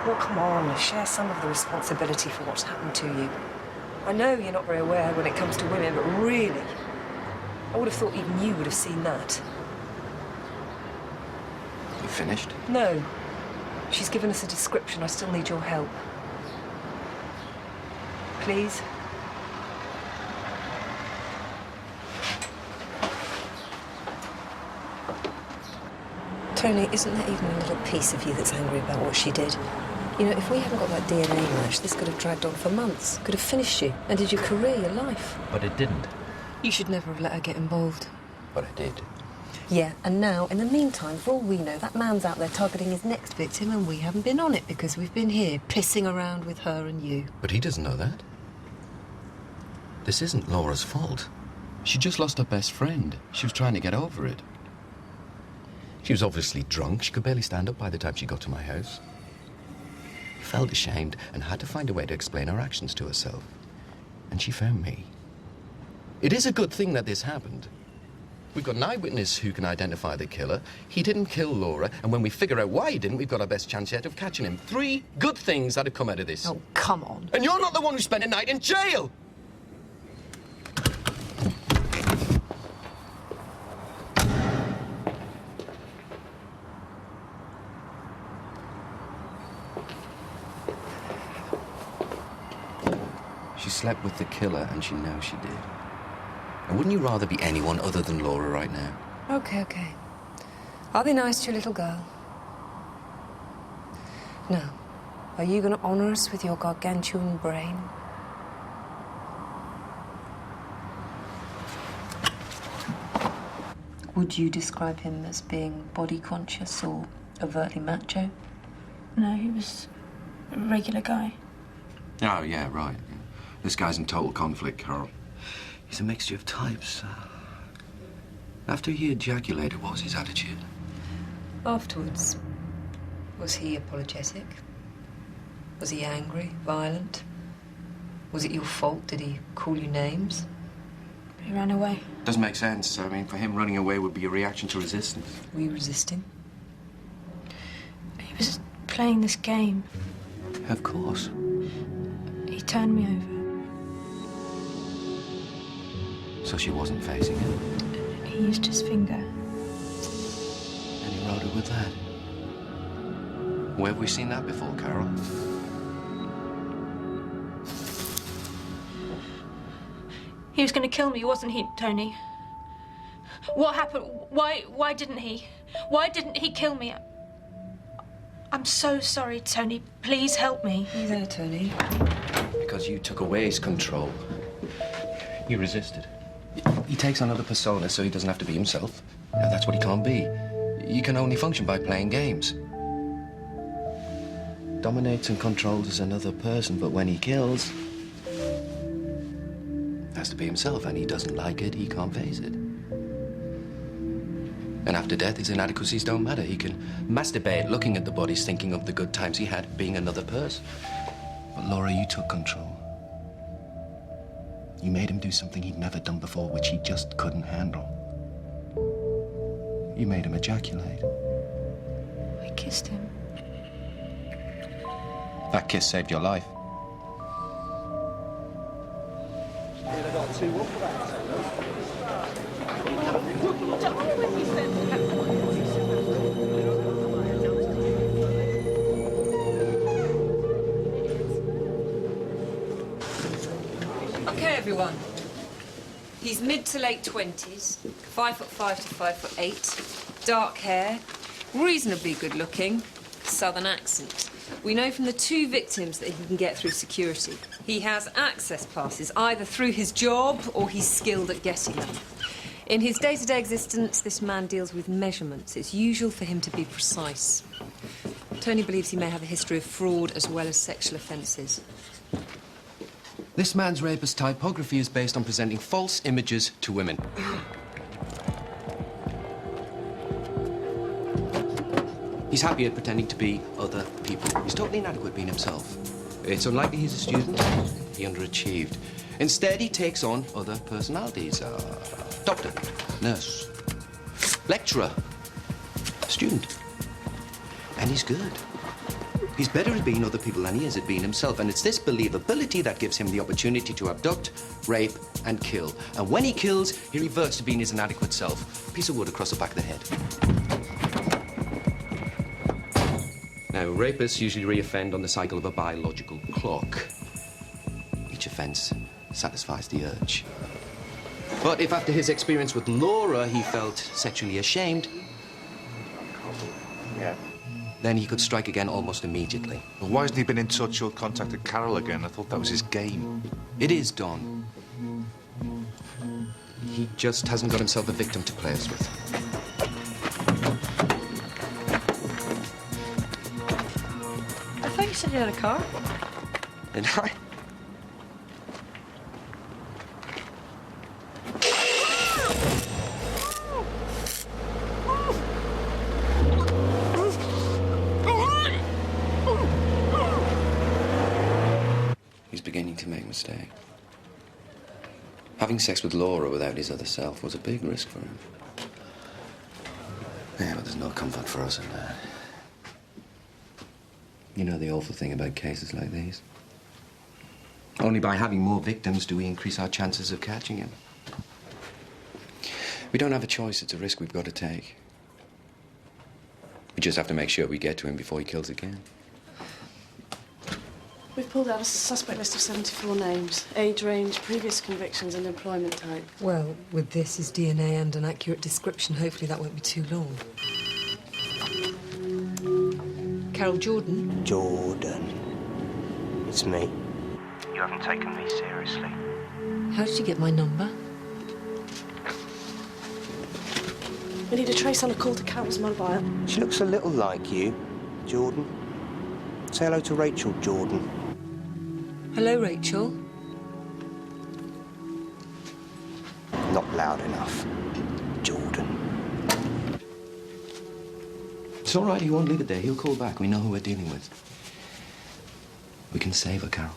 Well, come on, share some of the responsibility for what's happened to you. I know you're not very aware when it comes to women, but really, I would have thought even you would have seen that. You finished? No. She's given us a description. I still need your help. Please? Tony, isn't there even a little piece of you that's angry about what she did? You know, if we hadn't got that DNA match, this could have dragged on for months. Could have finished you, ended your career, your life. But it didn't. You should never have let her get involved. But it did. Yeah, and now, in the meantime, for all we know, that man's out there targeting his next victim and we haven't been on it because we've been here pissing around with her and you. But he doesn't know that. This isn't Laura's fault. She just lost her best friend. She was trying to get over it. She was obviously drunk. She could barely stand up by the time she got to my house. Felt ashamed and had to find a way to explain her actions to herself. And she found me. It is a good thing that this happened. We've got an eyewitness who can identify the killer. He didn't kill Laura, and when we figure out why he didn't, we've got our best chance yet of catching him. 3 good things that have come out of this. Oh, come on. And you're not the one who spent a night in jail! She slept with the killer, and she knows she did. And wouldn't you rather be anyone other than Laura right now? Okay. I'll be nice to your little girl. Now, are you going to honour us with your gargantuan brain? Would you describe him as being body conscious or overtly macho? No, he was a regular guy. Oh, yeah, right. This guy's in total conflict, Carol. He's a mixture of types. After he ejaculated, what was his attitude? Afterwards, was he apologetic? Was he angry, violent? Was it your fault? Did he call you names? He ran away. Doesn't make sense. I mean, for him, running away would be a reaction to resistance. Were you resisting? He was playing this game. Of course. He turned me over. So she wasn't facing him? He used his finger. And he rode her with that? Where have we seen that before, Carol? He was going to kill me, wasn't he, Tony? What happened? Why didn't he? Why didn't he kill me? I'm so sorry, Tony. Please help me. Are you there, Tony? Because you took away his control. You resisted. He takes on other personas so he doesn't have to be himself. Now, that's what he can't be. He can only function by playing games. Dominates and controls as another person, but when he kills, has to be himself, and he doesn't like it, he can't face it. And after death, his inadequacies don't matter. He can masturbate looking at the bodies, thinking of the good times he had being another person. But Laura, you took control. You made him do something he'd never done before, which he just couldn't handle. You made him ejaculate. I kissed him. That kiss saved your life. everyone. He's mid to late 20s, 5'5" to 5'8", dark hair, reasonably good looking, southern accent. We know from the 2 victims that he can get through security. He has access passes, either through his job or he's skilled at getting them. In his day-to-day existence, this man deals with measurements. It's usual for him to be precise. Tony believes he may have a history of fraud as well as sexual offences. This man's rapist typography is based on presenting false images to women. He's happy at pretending to be other people. He's totally inadequate being himself. It's unlikely he's a student. He underachieved. Instead, he takes on other personalities. Doctor, nurse, lecturer, student. And he's good. He's better at being other people than he is at being himself. And it's this believability that gives him the opportunity to abduct, rape, and kill. And when he kills, he reverts to being his inadequate self. Piece of wood across the back of the head. Now, rapists usually re-offend on the cycle of a biological clock. Each offence satisfies the urge. But if after his experience with Laura he felt sexually ashamed, then he could strike again almost immediately. Well, why hasn't he been in touch or contacted Carol again? I thought that was his game. It is, Don. He just hasn't got himself a victim to play us with. I thought you said you had a car. Did I? He's beginning to make mistakes. Having sex with Laura without his other self was a big risk for him. Yeah, but there's no comfort for us in that. You know the awful thing about cases like these? Only by having more victims do we increase our chances of catching him. We don't have a choice. It's a risk we've got to take. We just have to make sure we get to him before he kills again. We've pulled out a suspect list of 74 names, age range, previous convictions and employment type. Well, with this, his DNA and an accurate description, hopefully that won't be too long. Carol Jordan? Jordan. It's me. You haven't taken me seriously. How did you get my number? We need a trace on a call to Carol's mobile. She looks a little like you, Jordan. Say hello to Rachel, Jordan. Hello, Rachel. Not loud enough, Jordan. It's all right. He won't leave it there. He'll call back. We know who we're dealing with. We can save her, Carol.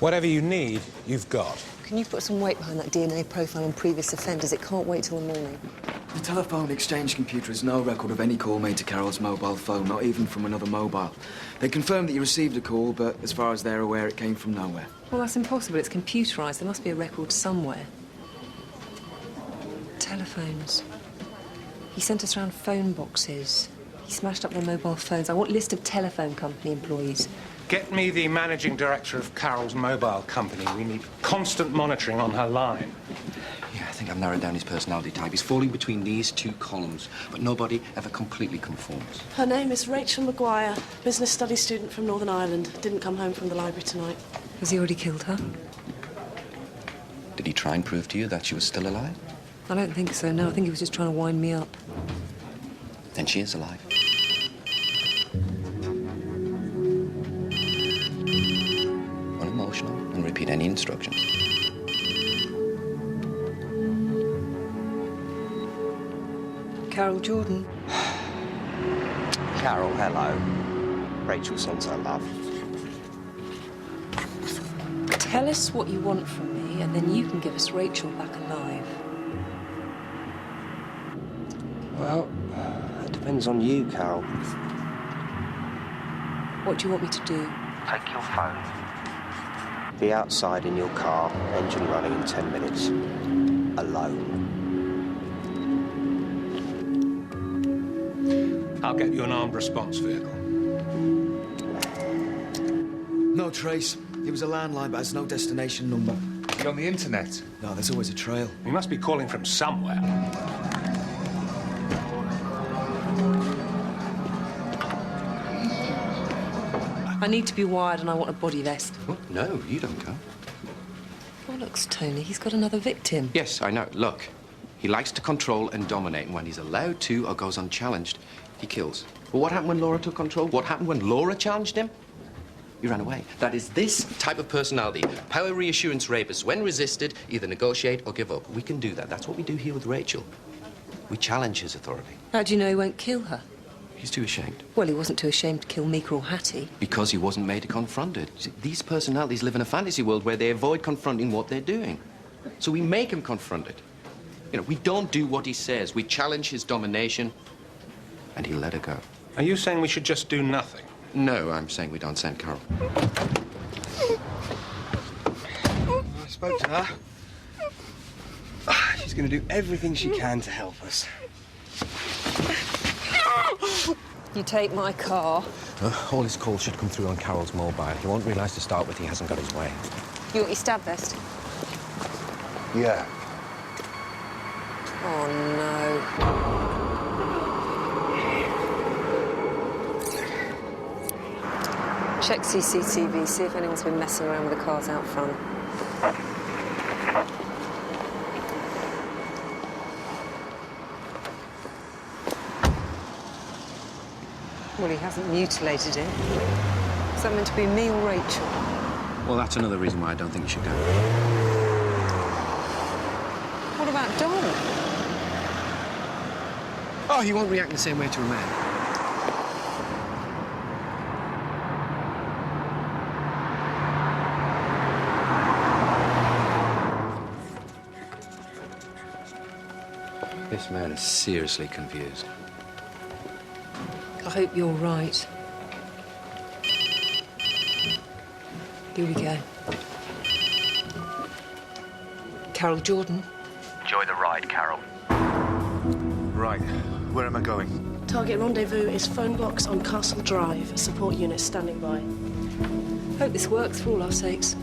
Whatever you need, you've got. Can you put some weight behind that DNA profile on previous offenders? It can't wait till the morning. The telephone exchange computer has no record of any call made to Carol's mobile phone, not even from another mobile. They confirmed that you received a call, but as far as they're aware, it came from nowhere. Well, that's impossible. It's computerised. There must be a record somewhere. Telephones. He sent us round phone boxes. He smashed up their mobile phones. I want a list of telephone company employees. Get me the managing director of Carol's mobile company. We need constant monitoring on her line. Yeah, I think I've narrowed down his personality type. He's falling between these 2 columns, but nobody ever completely conforms. Her name is Rachel Maguire, business studies student from Northern Ireland. Didn't come home from the library tonight. Has he already killed her? Did he try and prove to you that she was still alive? I don't think so, no. I think he was just trying to wind me up. Then she is alive. Unemotional and repeat any instructions. Carol Jordan. Carol, hello. Rachel sends her love. Tell us what you want from me, and then you can give us Rachel back alive. Well, that depends on you, Carol. What do you want me to do? Take your phone. Be outside in your car, engine running in 10 minutes. Alone. I'll get you an armed response vehicle. No trace. It was a landline, but has no destination number. You're on the internet? No, there's always a trail. He must be calling from somewhere. I need to be wired and I want a body vest. What? No, you don't go. Oh, look, Tony, he's got another victim. Yes, I know. Look, he likes to control and dominate, and when he's allowed to or goes unchallenged, he kills. But what happened when Laura took control? What happened when Laura challenged him? He ran away. That is this type of personality. Power reassurance rapists, when resisted, either negotiate or give up. We can do that. That's what we do here with Rachel. We challenge his authority. How do you know he won't kill her? He's too ashamed. Well, he wasn't too ashamed to kill Mika or Hattie. Because he wasn't made to confront it. See, these personalities live in a fantasy world where they avoid confronting what they're doing. So we make him confront it. You know, we don't do what he says. We challenge his domination, and he let her go. Are you saying we should just do nothing? No, I'm saying we don't send Carol. I spoke to her. She's going to do everything she can to help us. You take my car. All his calls should come through on Carol's mobile. He won't realise to start with he hasn't got his way. You want your stab vest? Yeah. Oh, no. Check CCTV, see if anyone's been messing around with the cars out front. Well, he hasn't mutilated it. Is that meant to be me or Rachel? Well, that's another reason why I don't think you should go. What about Don? Oh, he won't react the same way to a man. This man is seriously confused. I hope you're right. Here we go. Carol Jordan. Enjoy the ride, Carol. Right. Where am I going? Target rendezvous is phone box on Castle Drive. Support unit standing by. Hope this works for all our sakes.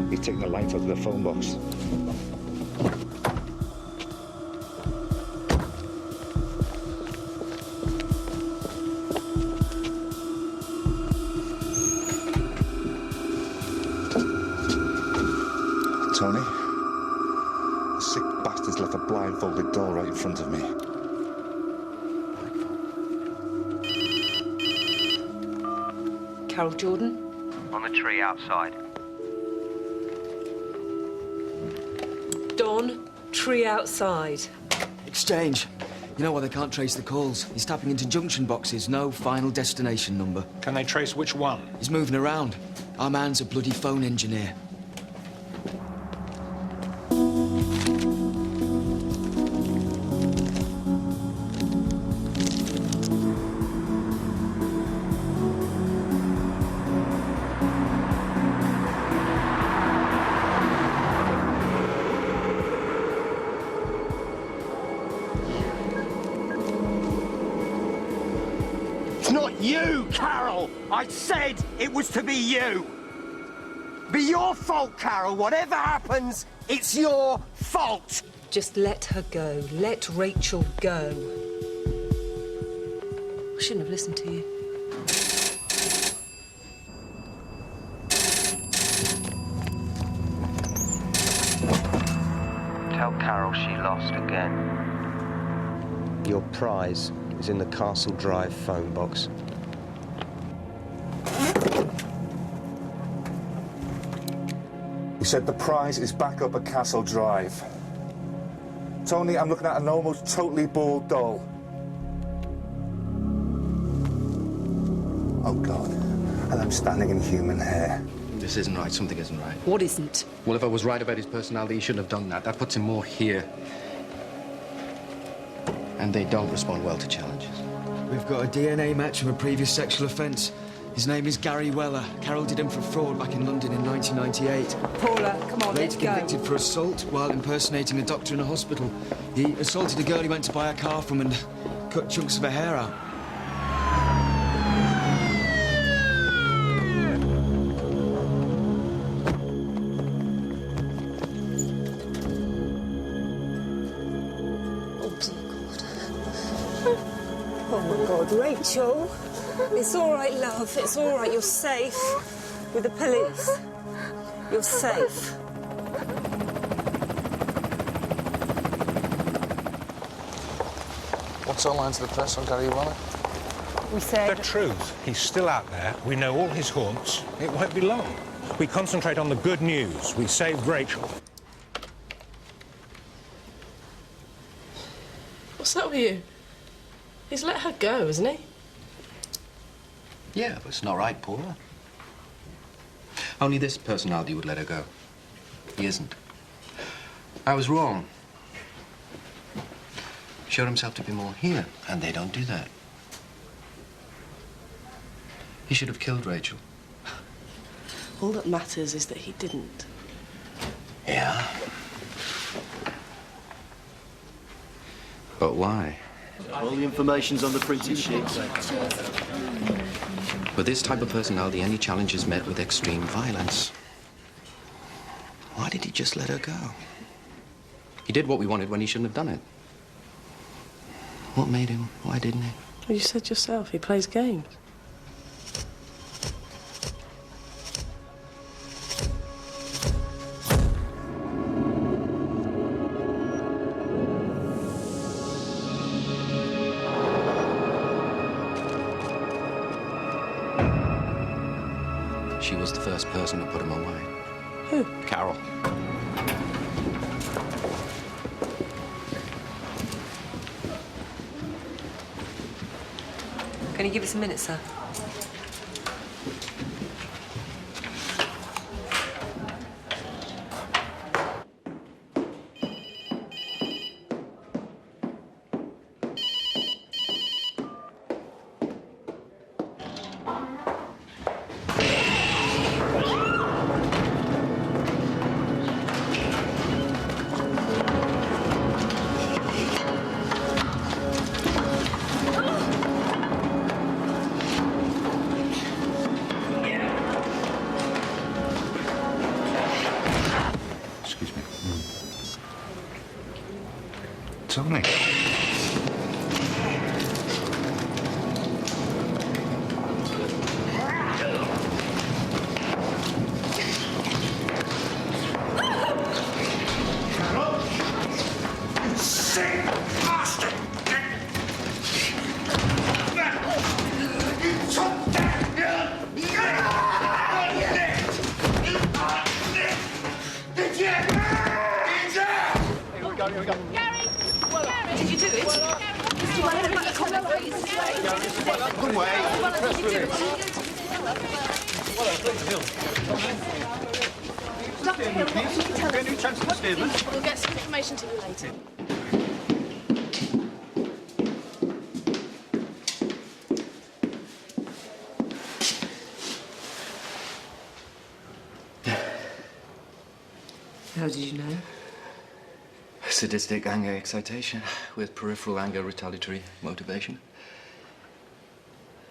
He's taking the light out of the phone box. Tony, the sick bastard's left a blindfolded door right in front of me. Carol Jordan. On the tree outside. Don, tree outside. Exchange. You know why they can't trace the calls? He's tapping into junction boxes, no final destination number. Can they trace which one? He's moving around. Our man's a bloody phone engineer. It's not you, Carol! I said it was to be you! Be your fault, Carol. Whatever happens, it's your fault! Just let her go. Let Rachel go. I shouldn't have listened to you. Tell Carol she lost again. Your prize is in the Castle Drive phone box. He said the prize is back up at Castle Drive. Tony, I'm looking at an almost totally bald doll. Oh, God. And I'm standing in human hair. This isn't right. Something isn't right. What isn't? Well, if I was right about his personality, he shouldn't have done that. That puts him more here. And they don't respond well to challenges. We've got a DNA match from a previous sexual offence. His name is Gary Weller. Carol did him for fraud back in London in 1998. Paula, come on, let's Later go. convicted for assault while impersonating a doctor in a hospital. He assaulted a girl he went to buy a car from and cut chunks of her hair out. Oh my God, Rachel. It's all right, love. It's all right. You're safe with the police. You're safe. What's our line to the press on Gary Weller? We said... The truth. He's still out there. We know all his haunts. It won't be long. We concentrate on the good news. We saved Rachel. What's that with you? He's let her go, hasn't he? Yeah, but it's not right, Paula. Only this personality would let her go. He isn't. I was wrong. Showed himself to be more here, and they don't do that. He should have killed Rachel. All that matters is that he didn't. Yeah. But why? All the information's on the printed sheets. With this type of personality, any challenge is met with extreme violence. Why did he just let her go? He did what we wanted when he shouldn't have done it. What made him? Why didn't he? Well, you said yourself, he plays games. She was the first person to put him away. Who? Carol. Can you give us a minute, sir? Tony. We'll get some information to you later. How did you know? Sadistic anger excitation with peripheral anger retaliatory motivation.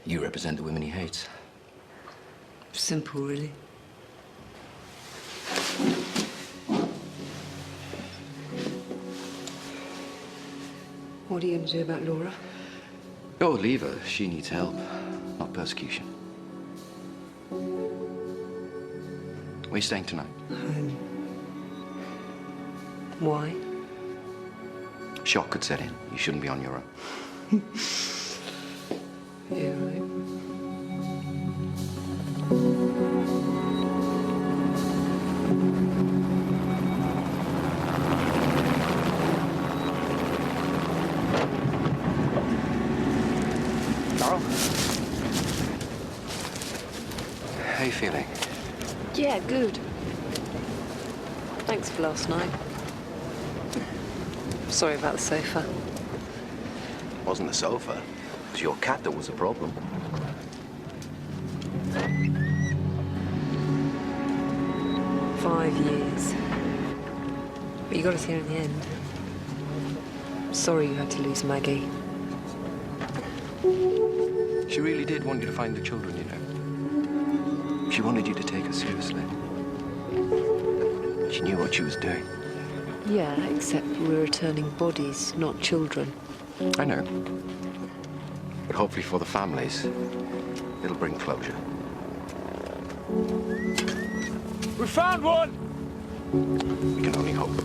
You represent the women he hates. Simple, really. What are you going to do about Laura? Oh, leave her. She needs help, not persecution. Where are you staying tonight? Home. Why? Shock could set in. You shouldn't be on your own. Yeah, right. Carol? How are you feeling? Yeah, good. Thanks for last night. Sorry about the sofa. It wasn't the sofa. It was your cat that was the problem. 5 years. But you got us here in the end. Sorry you had to lose Maggie. She really did want you to find the children, you know. She wanted you to take her seriously. She knew what she was doing. Yeah, except we're returning bodies, not children. I know. But hopefully for the families, it'll bring closure. We found one! We can only hope.